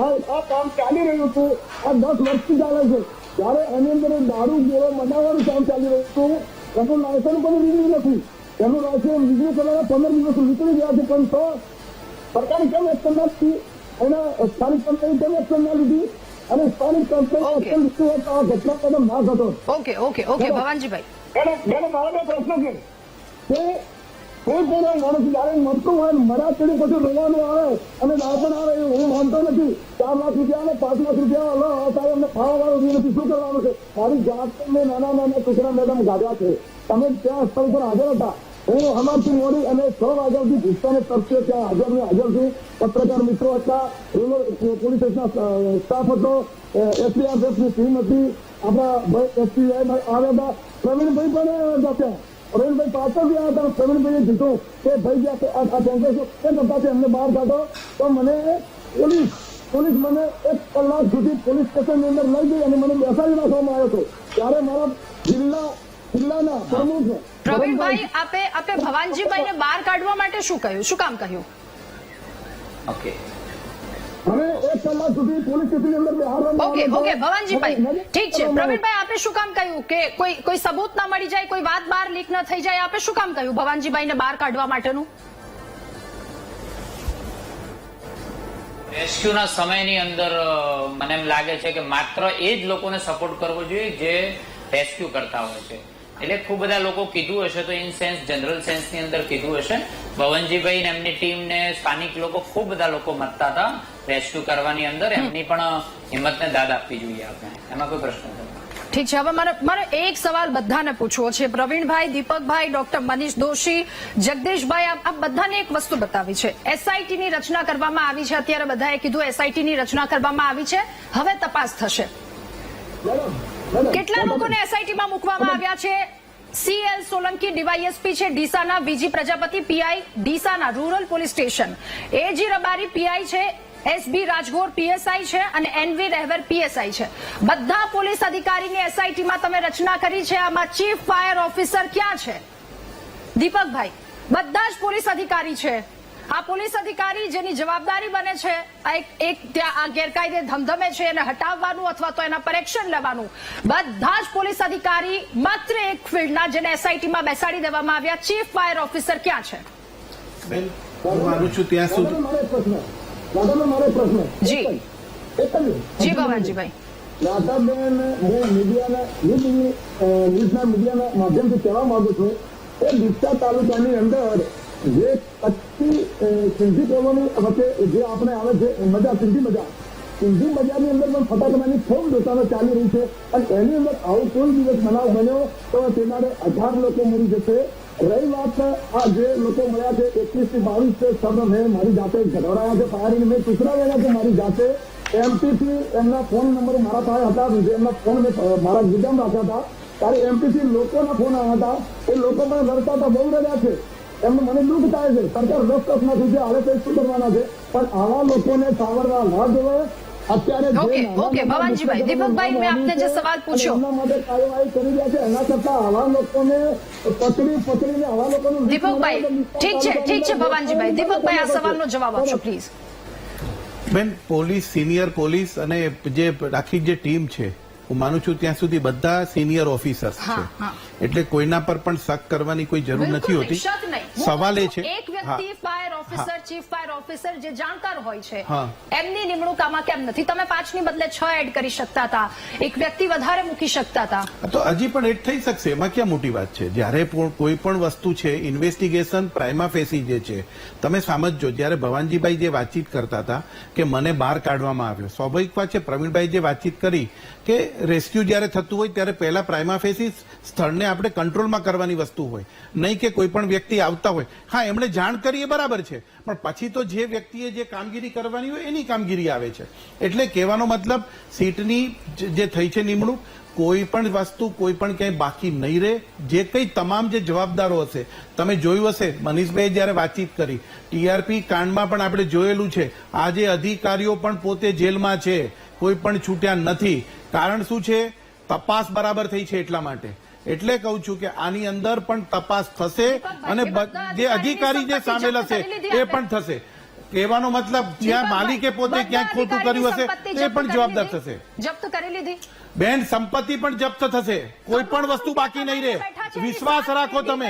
આ કામ ચાલી રહ્યું હતું. આ 10 વર્ષથી ચાલે છે. જયારે એની અંદર દારૂ ગોળો બનાવવાનું કામ ચાલી રહ્યું હતું, એનું લાયસન્સ પણ રિન્યુ નથી. એનું લાયસન્સ રિન્યુ કરવાના 15 દિવસ નીકળી ગયા છે, પણ તો સરકારે કેમ એક્શન ના લીધી? એના સ્થાનિક કંપની કેમ એક્શન ના લીધી? અને સ્થાનિક કંપની એક્શન લીધું હોત તો આ ઘટના કદમ ના થતો. ઓકે ભવાનજીભાઈ, મેડમ, મારો બે પ્રશ્ન છે કે કોઈ પણ માણસ જયારે મરતું હોય મર્યા ચડી પછી રોવાનું આવે અને દાપણ આવે એવું હું માનતો નથી. 4 લાખ રૂપિયા અને 5 લાખ રૂપિયા સાહેબ અમને ખાવા વાળું નથી. શું કરવાનું છે? મારી જાત મેં નાના ટુકડા મેડમ ગાઢ્યા છે. તમે ત્યાં સ્થળ પર હાજર હતા. હું હમણાંથી મોડી અને 6 વાગ્યાથી ભૂસ્તાને તરફે ત્યાં હાજર છું. પત્રકાર મિત્રો હતા, પોલીસ સ્ટાફ હતો, એસડીઆરએફની ટીમ હતી, આપણા એસપીઆઈ આવ્યા હતા, પ્રવીણભાઈ પણ હતા. પ્રવીણભાઈ પાછળ ગયા હતા. પ્રવીણભાઈએ કીધું કે ભાઈ આ કોંગ્રેસ કેમ કરતા છે એમને બહાર કાઢો. તો મને પોલીસ મને 1 કલાક સુધી પોલીસ સ્ટેશનની અંદર લઈ ગઈ અને મને બેસાડી રાખવામાં આવ્યો હતો. ત્યારે મારા જિલ્લાના પ્રમુખ પ્રવીણભાઈ, આપે ભવાનજીભાઈને બહાર કાઢવા માટે શું કહ્યું, શું કામ કહ્યું? ઓકે, હવે 1 કલાક સુધી પોલીસ સ્ટેશનની અંદર બેહાડવામાં ઓકે આવે છે. ઓકે ભવાનજીભાઈ અને ઠીક છે. પ્રવીણભાઈ આપે શું કામ કહ્યું કે કોઈ સબૂત ના મળી જાય, કોઈ વાત બહાર લીક ન થઈ જાય, આપે શું કામ કહ્યું ભવાનજીભાઈને બહાર કાઢવા માટેનું? રેસ્ક્યુના સમયની અંદર મને એમ લાગે છે કે માત્ર એ જ લોકોને સપોર્ટ કરવો જોઈએ જે રેસ્ક્યુ કરતા હોય છે. એટલે ખૂબ બધા લોકો કીધું હશે તો ઇન સેન્સ જનરલ સેન્સની અંદર કીધું હશે. ભવનજીભાઈ ને એમની ટીમ ને સ્થાનિક લોકો ખૂબ બધા લોકો મતતા હતા રેસ્ક્યુ કરવાની અંદર. એમની પણ હિંમતને દાદ આપવી જોઈએ આપણે, એમાં કોઈ પ્રશ્ન નથી. ઠીક છે. હવે મારે એક સવાલ બધાને પૂછવો છે. પ્રવીણભાઈ, દીપકભાઈ, ડોક્ટર મનીષ દોશી, જગદીશભાઈ, આ બધાને એક વસ્તુ બતાવી છે. એસઆઈટી ની રચના કરવામાં આવી છે. અત્યારે બધાએ કીધું એસઆઈટી ની રચના કરવામાં આવી છે, હવે તપાસ થશે. કેટલા લોકોને એસઆઈટીમાં મૂકવામાં આવ્યા છે? CL સોલંકી ડીવાયએસપી છે ડીસાના, VG પ્રજાપતિ પીઆઈ ડીસાના rural police station, AG Rabari PI છે, SB રાજગોર PSI છે અને NV રહેવર PSI છે. બધા પોલીસ અધિકારીની એસઆઈટીમાં તમે રચના કરી છે. આમાં ચીફ ફાયર ઓફિસર ક્યાં છે? દીપકભાઈ, બધા જ પોલીસ અધિકારી છે. આ પોલીસ અધિકારી જેની જવાબદારી બને છે એક ત્યાં આ ગેરકાયદે ધમધમે છે એને હટાવવાનું અથવા તો એના પર એક્શન લેવાનું, બધા જ પોલીસ અધિકારી માત્ર એક ફિલ્ડના જેને એસઆઈટીમાં બેસાડી દેવામાં આવ્યા, ચીફ ફાયર ઓફિસર ક્યાં છે? બેન, હું માનું છું ત્યાં સુધી મારો પ્રશ્ન જી જી ભવાનજીભાઈ. રાધાબેન, હું ન્યૂઝના મીડિયાના માધ્યમથી કહેવા માંગુ છું કે ડીસા તાલુકાની અંદર જે કચ્છી સિંધી કોલોની વચ્ચે જે આપણે આવે છે સિંધી બજારની અંદર પણ ફટાકડાની ખૂબ દુકાનો ચાલી રહી છે અને એની અંદર આવું કોઈ દિવસ બનાવ બન્યો તો તેના 1000 લોકો મરી જશે. રહી વાત આ જે લોકો મળ્યા છે 21 થી 22 સબ મેં મારી જાતે ઘટવડાયા છે, ફાયરિંગ મેં ટુકડાવેલા છે મારી જાતે. એમપીથી એમના ફોન નંબર મારા પાસે હતા, એમના ફોન મેં મારા ગીધામ રાખ્યા હતા. ત્યારે એમપીથી લોકોના ફોન આવ્યા હતા, એ લોકો પણ લડતા હતા, બહુ રડ્યા છે. એમનું મને દુઃખ થાય છે. સરકાર 10 નથી છે, હાલે કંઈ શું કરવાના છે, પણ આવા લોકોને સાવરવા ના દેવાય. અત્યારે ઓકે ભવાનજીભાઈ, દીપકભાઈ, મેં આપને જે સવાલ પૂછ્યો એમના માટે કાર્યવાહી કરી રહ્યા છે. એના કરતા આવા લોકોને પકડીને આવા લોકોનું દીપકભાઈ ઠીક છે ભવાનજીભાઈ. દીપકભાઈ, આ સવાલનો જવાબ આપશો પ્લીઝ. બેન, પોલીસ, સિનિયર પોલીસ અને જે આખી જે ટીમ છે, હું માનું છું ત્યાં સુધી બધા સિનિયર ઓફિસર્સ છે, એટલે કોઈના પર પણ શક કરવાની કોઈ જરૂર નથી હોતી. સવાલ એ છે એક વ્યક્તિ fire officer, chief fire officer જે જાણકાર હોય છે, હા, એમની નિમણૂક આમાં કેમ નથી? તમે 5 ની બદલે 6 એડ કરી શકતા હતા, એક વ્યક્તિ વધારે મૂકી શકતા હતા. તો હજી પણ એડ થઈ શકશે, એમાં ક્યાં મોટી વાત છે? જ્યારે કોઈ પણ વસ્તુ છે, ઇન્વેસ્ટિગેશન પ્રાઇમા ફેસી જે છે, તમે સમજો. જ્યારે ભવાનજીભાઈ જે વાતચીત કરતા હતા કે મને બહાર કાઢવામાં આવ્યો, સ્વાભાવિક વાત છે. પ્રવીણભાઈ જે વાતચીત કરી કે રેસ્ક્યુ જ્યારે થતું હોય ત્યારે પહેલા પ્રાઇમા ફેસી સ્થળને આપણે કંટ્રોલમાં કરવાની વસ્તુ હોય, નહીં કે કોઈ પણ વ્યક્તિ આવતા હોય. હા, એમણે જાણ કરી એ બરાબર છે, પણ પછી તો જે વ્યક્તિએ જે કામગીરી કરવાની હોય એની કામગીરી આવે છે. એટલે કહેવાનો મતલબ સીટની જે થઈ છે નિમણૂક, કોઈ પણ વસ્તુ કોઈ પણ ક્યાંય બાકી નહીં રહે. જે કંઈ તમામ જે જવાબદારો હશે, તમે જોયું હશે મનીષભાઈ જયારે વાતચીત કરી, ટીઆરપી કાંડમાં પણ આપણે જોયેલું છે. આજે અધિકારીઓ પણ પોતે જેલમાં છે, કોઈ પણ છૂટ્યા નથી. કારણ શું છે? તપાસ બરાબર થઈ છે એટલા માટે. એટલે કહું છું કે આની અંદર પણ તપાસ થશે અને જે અધિકારી જે સામેલ હશે એ પણ થશે. કહેવાનો મતલબ જ્યાં માલિકે પોતે ક્યાંક ખોટું કર્યું હશે તે પણ જવાબદાર થશે. જપ્ત કરી લીધી બેન, સંપત્તિ પણ જપ્ત થશે, કોઈ પણ વસ્તુ બાકી નહીં રહે. વિશ્વાસ રાખો. તમે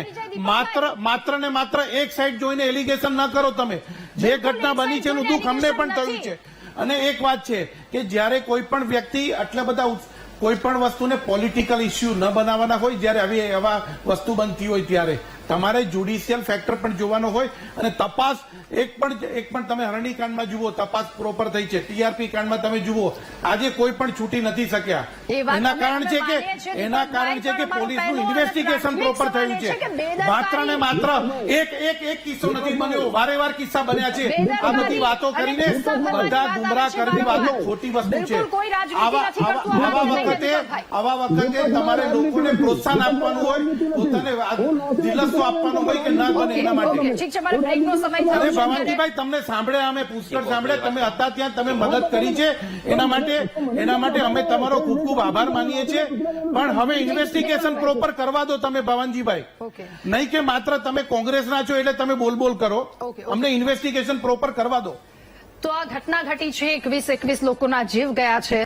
માત્ર ને માત્ર એક સાઈડ જોઈને એલિગેશન ન કરો. તમે જે ઘટના બની છે એનું દુઃખ અમને પણ થયું છે. અને એક વાત છે કે જ્યારે કોઈ પણ વ્યક્તિ આટલા બધા કોઈ પણ વસ્તુને પોલિટિકલ ઇસ્યુ ન બનાવવાના હોય, જ્યારે આવી આવા વસ્તુ બનતી હોય ત્યારે તમારે જ્યુડિશિયલ ફેક્ટર પણ જોવાનો હોય. અને તપાસ એક પણ તમે હરણીકાંડમાં જુઓ, તપાસ પ્રોપર થઈ છે. ટીઆરપી કાંડમાં તમે જુઓ, આજે કોઈ પણ છૂટી નથી શક્યા. એના કારણ છે કે પોલીસનું ઇન્વેસ્ટિગેશન પ્રોપર થયું છે. માત્ર ને માત્ર એક કિસ્સો નથી બન્યો, વારેવાર કિસ્સા બન્યા છે. આ બધી વાતો કરીને બધા ગુમરાહ કરવી વાતો ખોટી વસ્તુ છે. આવા વખતે તમારે લોકોને પ્રોત્સાહન આપવાનું હોય, પોતાને દિલસો આપવાનો હોય કે ના બને એના માટે. અરે ભવાનજીભાઈ, તમને સાંભળ્યા, અમે પુષ્કળ સાંભળ્યા, તમે હતા ત્યાં, તમે મદદ કરી છે. એના માટે અમે તમારો ખૂબ ખૂબ આભાર માનીએ છીએ. પણ હવે ઇન્વેસ્ટિગેશન પ્રોપર કરવા દો તમે ભવાનજીભાઈ, નહીં કે માત્ર તમે કોંગ્રેસના છો એટલે તમે બોલ કરો. અમને ઇન્વેસ્ટિગેશન પ્રોપર કરવા દો. તો આ ઘટના ઘટી છે 21 લોકોના જીવ ગયા છે.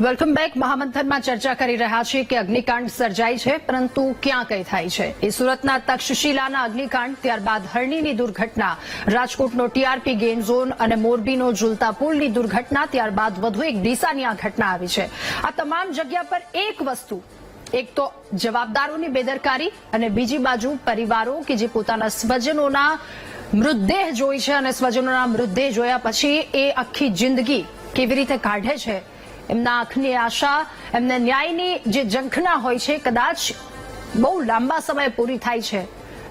Welcome back. મહામંથનમાં ચર્ચા કરી રહ્યા છીએ કે અગ્નિકાંડ સર્જાય છે, પરંતુ ક્યાં કઈ થાય છે. એ સુરતના તક્ષશિલાના અગ્નિકાંડ, ત્યારબાદ હરણીની દુર્ઘટના, રાજકોટનો ટીઆરપી ગેમ ઝોન અને મોરબીનો ઝૂલતા પુલની દુર્ઘટના, ત્યારબાદ વધુ એક ડીસાની આ ઘટના આવી છે. આ તમામ જગ્યા પર એક વસ્તુ, એક તો જવાબદારોની બેદરકારી અને બીજી બાજુ પરિવારો કે જે પોતાના સ્વજનોના મૃતદેહ જોઈ છે અને સ્વજનોના મૃતદેહ જોયા પછી એ આખી જિંદગી કેવી રીતે કાઢે છે, એમના આંખની આશા, એમને ન્યાયની જે ઝંખના હોય છે કદાચ બહુ લાંબા સમય પૂરી થાય છે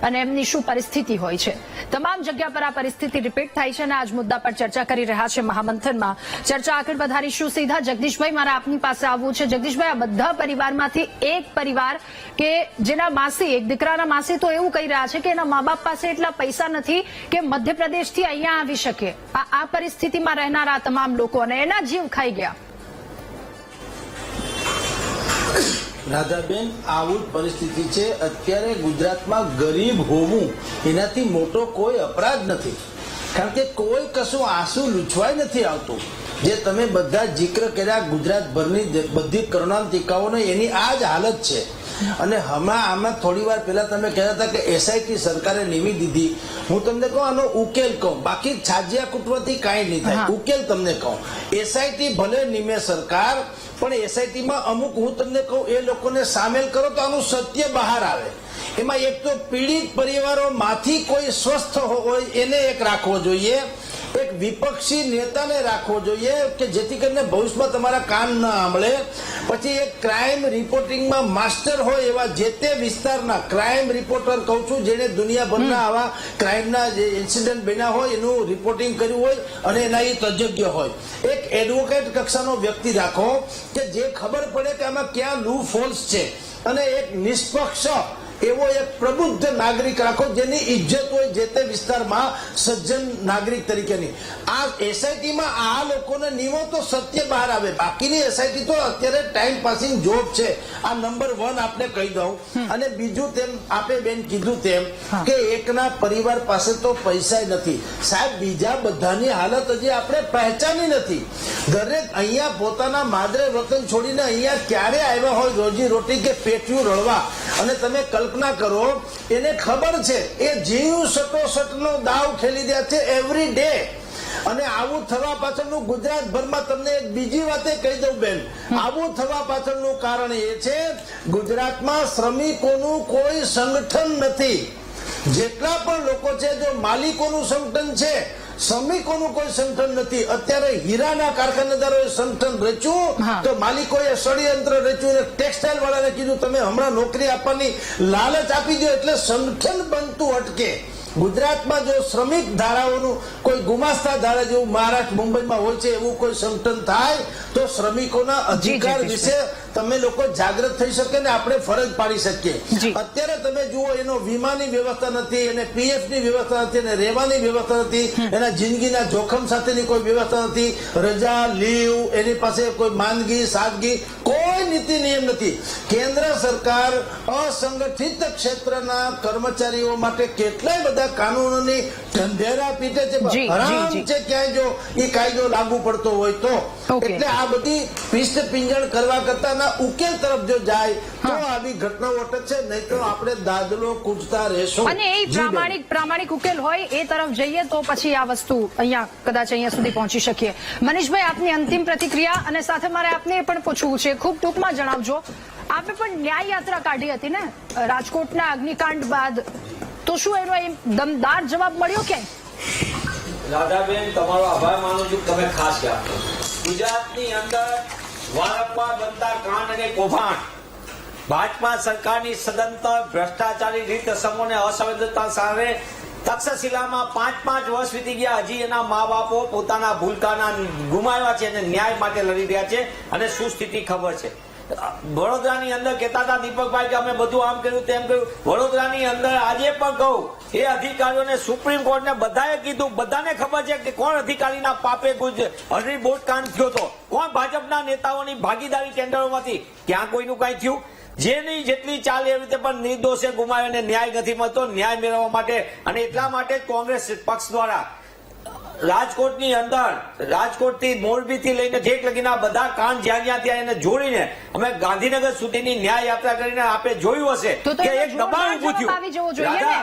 અને એમની શું પરિસ્થિતિ હોય છે. તમામ જગ્યા પર આ પરિસ્થિતિ રિપીટ થાય છે અને આજ મુદ્દા પર ચર્ચા કરી રહ્યા છે મહામંથનમાં. ચર્ચા આગળ વધારીશું. સીધા જગદીશભાઈ, મારે આપની પાસે આવવું છે. જગદીશભાઈ, આ બધા પરિવારમાંથી એક પરિવાર કે જેના માસી, એક દીકરાના માસી તો એવું કહી રહ્યા છે કે એના મા બાપ પાસે એટલા પૈસા નથી કે મધ્યપ્રદેશથી અહીંયા આવી શકે. આ પરિસ્થિતિમાં રહેનારા તમામ લોકો અને એના જીવ ખાઈ ગયા. રાધાબેન, આવું જ પરિસ્થિતિ છે. અત્યારે ગુજરાતમાં ગરીબ હોવું એનાથી મોટો કોઈ અપરાધ નથી, કારણ કે કોઈ કશું આંસુ લૂછવાય નથી આવતું. જે તમે બધા જિક્ર કર્યા ગુજરાતભરની બધી કરુણાંતિકાઓને, એની આ જ હાલત છે. અને આમાં થોડી વાર પહેલા તમે કહેતા હતા કે એસઆઈટી સરકારે નિમી દીધી. હું તમને કહું આનો ઉકેલ કહું, બાકી છાજિયા કૂટવાથી કાંઈ નહીં થાય. ઉકેલ તમને કહું, એસઆઈટી ભલે નિમે સરકાર, પણ એસઆઈટીમાં અમુક હું તમને કહું એ લોકોને સામેલ કરો તો આનું સત્ય બહાર આવે. એમાં એક તો પીડિત પરિવારોમાંથી કોઈ સ્વસ્થ હોય એને એક રાખવો જોઈએ, એક વિપક્ષી નેતાને રાખવો જોઈએ કે જેથી કરીને ભવિષ્યમાં તમારા કાન ન સાંભળે. પછી એક ક્રાઇમ રિપોર્ટિંગમાં માસ્ટર હોય એવા જે તે વિસ્તારના ક્રાઇમ રિપોર્ટર કહું છું, જેને દુનિયાભરના આવા ક્રાઇમના જે ઇન્સિડન્ટ બન્યા હોય એનું રિપોર્ટિંગ કર્યું હોય અને એના એ તજજ્ઞ હોય. એક એડવોકેટ કક્ષાનો વ્યક્તિ રાખો કે જે ખબર પડે કે આમાં ક્યાં લૂ ફોલ્સ છે, અને એક નિષ્પક્ષ એવો એક પ્રબુદ્ધ નાગરિક રાખો જેની ઇજ્જત હોય જે તે વિસ્તારમાં સજ્જન નાગરિક તરીકેની. આ એસઆઈટીમાં આ લોકોને નિમો તો સત્ય બહાર આવે. બાકીની એસઆઈટી તો અત્યારે ટાઈમ પાસિંગ જોબ છે. આ નંબર 1 આપણે કહી દઉં. અને બીજું, તેમ આપે બેન કીધું તેમ કે એકના પરિવાર પાસે તો પૈસા નથી. સાહેબ, બીજા બધાની હાલત હજી આપણે પહેચાની નથી. દરેક અહીંયા પોતાના માદરે વતન છોડીને અહીંયા ક્યારે આવ્યા હોય રોજી રોટી કે પેટ્યું રળવા, અને તમે કલ્પના કરો, એને ખબર છે એ જીવ સટોસટનો દાવ ખેલી રહ્યા છે એવરી ડે. અને આવું થવા પાછળનું ગુજરાતભરમાં તમને એક બીજી વાતે કહી દઉં બેન, આવું થવા પાછળનું કારણ એ છે ગુજરાતમાં શ્રમિકોનું કોઈ સંગઠન નથી. જેટલા પણ લોકો છે, જો માલિકોનું સંગઠન છે, શ્રમિકોનું કોઈ સંગઠન નથી. અત્યારે હીરાના કારખાનેદારોએ સંગઠન રચ્યું તો માલિકોએ ષડયંત્ર રચ્યું, ટેક્સટાઇલ વાળાને કીધું તમે હમણાં નોકરી આપવાની લાલચ આપી દો એટલે સંગઠન બનતું અટકે. ગુજરાતમાં જો શ્રમિક ધારાઓનું કોઈ ગુમાસ્તા ધારા જેવું મહારાષ્ટ્ર મુંબઈમાં હોય છે એવું કોઈ સંગઠન થાય તો શ્રમિકોના અધિકાર વિશે તમે લોકો જાગૃત થઈ શકે ને આપણે ફરજ પાડી શકીએ. અત્યારે તમે જુઓ, એનો વીમાની વ્યવસ્થા નથી, એને પીએફ ની વ્યવસ્થા નથી, એને રહેવાની વ્યવસ્થા નથી, એના જિંદગીના જોખમ સાથેની કોઈ વ્યવસ્થા નથી, રજા, લીવ, એની પાસે કોઈ માંદગી, સાદગી, કોઈ નીતિ નિયમ નથી. કેન્દ્ર સરકાર અસંગઠિત ક્ષેત્રના કર્મચારીઓ માટે કેટલાય બધા કાનૂનોની ઢંઢેરા પીટે છે. હરામ છે ક્યાંય જો એ કાયદો લાગુ પડતો હોય તો. એટલે આ બધી પિસ્ત પિંજણ કરવા કરતા ઉકેલ તરફ જો જાય તો આવી ઘટનાઓ અટકશે, નહીં તો આપણે દાદલો કૂટતા રહેશું. અને એ પ્રામાણિક ઉકેલ હોય એ તરફ જઈએ તો પછી આ વસ્તુ કદાચ અહીંયા સુધી પહોંચી શકીએ. મનીષભાઈ, આપની અંતિમ પ્રતિક્રિયા, અને સાથે મારે આપને એ પણ પૂછવું છે, ખૂબ ટૂંકમાં જણાવજો. આપે પણ ન્યાય યાત્રા કાઢી હતી ને રાજકોટના અગ્નિકાંડ બાદ, તો શું એનો દમદાર જવાબ મળ્યો ક્યાંય? રાધાબેન, તમારો આભાર માનું છું. તમે ખાસ યાદ કરો, ગુજરાતની અંદર વારંવાર બનતા કાંડ અને કૌભાંડ, ભાજપા સરકારની સદંતર ભ્રષ્ટાચારી રીત સમૂહ અસંવેદનતા સામે તક્ષશિલામાં 5 વર્ષ વીતી ગયા. હજી એના મા બાપો પોતાના ભૂલકાના ગુમાવ્યા છે અને ન્યાય માટે લડી રહ્યા છે. અને શું સ્થિતિ ખબર છે, વડોદરાની અંદર કહેતા હતા દીપકભાઈ કે અમે બધું આમ કર્યું તેમ કર્યું. વડોદરાની અંદર આજે પણ કહું, એ અધિકારીઓને સુપ્રીમ કોર્ટને બધાએ કીધું, બધાને ખબર છે કે કોણ અધિકારીના પાપે હરણી બોટ કાંડ થયો હતો, કોણ ભાજપના નેતાઓની ભાગીદારી ટેન્ડરોમાંથી. ક્યાં કોઈનું કઈ થયું? જેની જેટલી ચાલે એવી રીતે પણ નિર્દોષે ગુમાવ્યો અને ન્યાય નથી મળતો. ન્યાય મેળવવા માટે અને એટલા માટે કોંગ્રેસ પક્ષ દ્વારા રાજકોટની અંદર રાજકોટથી મોરબીથી લઈને ઠેક લગીના બધા કાંડ જ્યાં જ્યાં ત્યાં એને જોડીને અમે ગાંધીનગર સુધીની ન્યાય યાત્રા કરીને આપણે જોયું હશે તો કે એનો એક દબાણ જોરદાર ઉભું જવાબ આવી જવો જોઈએ ને.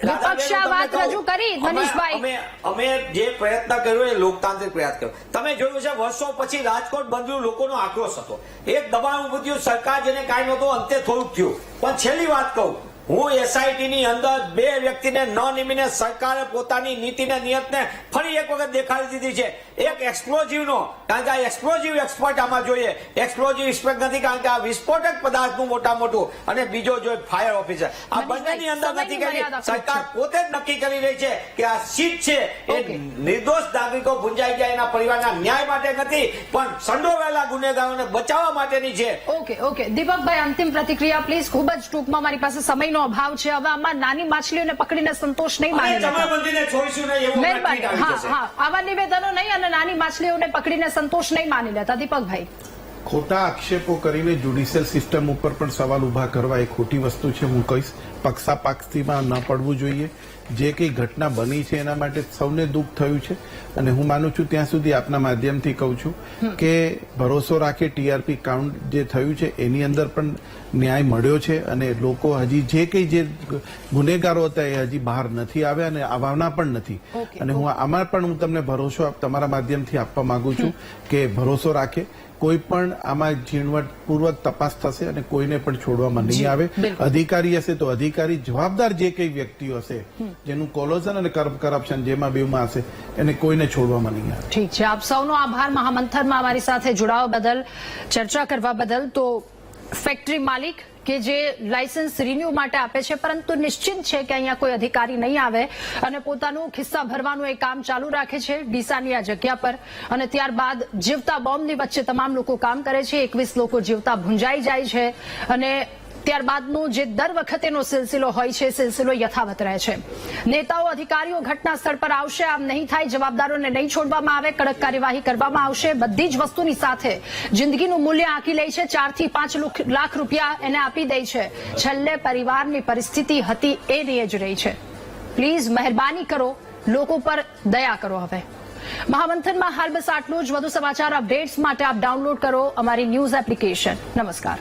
વિપક્ષે આ વાત રજૂ કરી, મનીષભાઈ. અમે જે પ્રયત્ન કર્યો એ લોકતાંત્રિક પ્રયાસ કર્યો. તમે જોયું છે વર્ષો પછી રાજકોટ બંધ લોકોનો આક્રોશ હતો, એક દબાણ ઉભું થયું, સરકાર જેને કાંઈ નહોતું અંતે થોડુંક થયું. પણ છેલ્લી વાત કહું, હું એસઆઈટી ની અંદર 2 વ્યક્તિને ન નિમીને સરકારે પોતાની નીતિને નિયતને ફરી એક વખત દેખાડી દીધી છે. એક એક્સપ્લોઝિવ નો, કારણ કે આ એક્સપ્લોઝિવ એક્સપર્ટ આમાં જોઈએ, એક્સપ્લોઝિવ એક્સપર્ટ નથી કારણ કે આ વિસ્ફોટક પદાર્થનું મોટા મોટું, અને બીજો જોઈએ ફાયર ઓફિસર. આ બંનેની અંદર નથી કરી, સરકાર પોતે જ નક્કી કરી રહી છે કે આ સીટ છે એ નિર્દોષ નાગરિકો ભૂંજાઈ ગયા એના પરિવારના ન્યાય માટે નથી, પણ સંડોવાયેલા ગુનેગારોને બચાવવા માટેની છે. ઓકે દીપકભાઈ, અંતિમ પ્રતિક્રિયા પ્લીઝ. ખૂબ જ ટૂંકમાં, મારી પાસે સમયનો અભાવ છે. હવે આમાં નાની માછલીઓને પકડીને સંતોષ નહીં માની લેતા. જમાબંધીને છોડીશું નહીં એવું મહેરબાની. નક્કી આવી જશે. હા, આવા નિવેદનો નહીં અને નાની માછલીઓને પકડીને સંતોષ નહીં માની લેતા. દીપકભાઈ, ખોટા આક્ષેપો કરીને જ્યુડિશિયલ સિસ્ટમ ઉપર પણ સવાલ ઉભા કરવા એ ખોટી વસ્તુ છે. હું કહીશ પક્ષાપાક્ષીમાં ન પડવું જોઈએ. જે કંઈ ઘટના બની છે એના માટે સૌને દુઃખ થયું છે, અને હું માનું છું ત્યાં સુધી આપના માધ્યમથી કહું છું કે ભરોસો રાખે ટીઆરપી કાઉન્ટ જે થયું છે એની અંદર પણ ન્યાય મળ્યો છે, અને લોકો હજી જે કંઈ જે ગુનેગારો હતા એ હજી બહાર નથી આવ્યા અને આવવાના પણ નથી. અને હું આમાં પણ હું તમને ભરોસો તમારા માધ્યમથી આપવા માંગુ છું કે ભરોસો રાખે, કોઈ પણ આમાં ઝીણવટપૂર્વક તપાસ થશે અને કોઈને પણ છોડવામાં નહીં આવે. અધિકારી હશે તો અધિકારી, જવાબદાર જે કઈ વ્યક્તિઓ હશે જેનું કોલોઝન અને કરપ્શન જેમાં બેમાં હશે એને કોઈને છોડવામાં નહીં આવે. ઠીક છે. આપ સૌનો આભાર મહામંથનમાં અમારી સાથે જોડાવા બદલ, ચર્ચા કરવા બદલ. તો ફેક્ટરી માલિક કે જે લાયસન્સ રિન્યુ માટે આપે છે, પરંતુ નિશ્ચિત છે કે અહીંયા કોઈ અધિકારી નહીં આવે અને પોતાનું ખિસ્સા ભરવાનું એ કામ ચાલુ રાખે છે ડીસાની આ જગ્યા પર, અને ત્યારબાદ જીવતા બોમ્બની વચ્ચે તમામ લોકો કામ કરે છે. 21 લોકો જીવતા ભૂંજાઈ જાય છે, અને ત્યારબાદનો જે દર વખતેનો સિલસિલો હોય છે સિલસિલો યથાવત રહે છે. નેતાઓ અધિકારીઓ ઘટના સ્થળ પર આવશે, આમ નહીં થાય, જવાબદારોને નહીં છોડવામાં આવે, કડક કાર્યવાહી કરવામાં આવશે. બધી જ વસ્તુની સાથે જિંદગીનું મૂલ્ય આંકી લે છે. 4 થી 5 લાખ રૂપિયા એને આપી દે છે. છેલ્લે પરિવારની પરિસ્થિતિ હતી એ જ રહી છે. પ્લીઝ મહેરબાની કરો, લોકો પર દયા કરો. હવે મહામંથનમાં હાલ બસ આટલું જ. વધુ સમાચાર અપડેટ્સ માટે આપ ડાઉનલોડ કરો અમારી ન્યૂઝ એપ્લિકેશન. નમસ્કાર.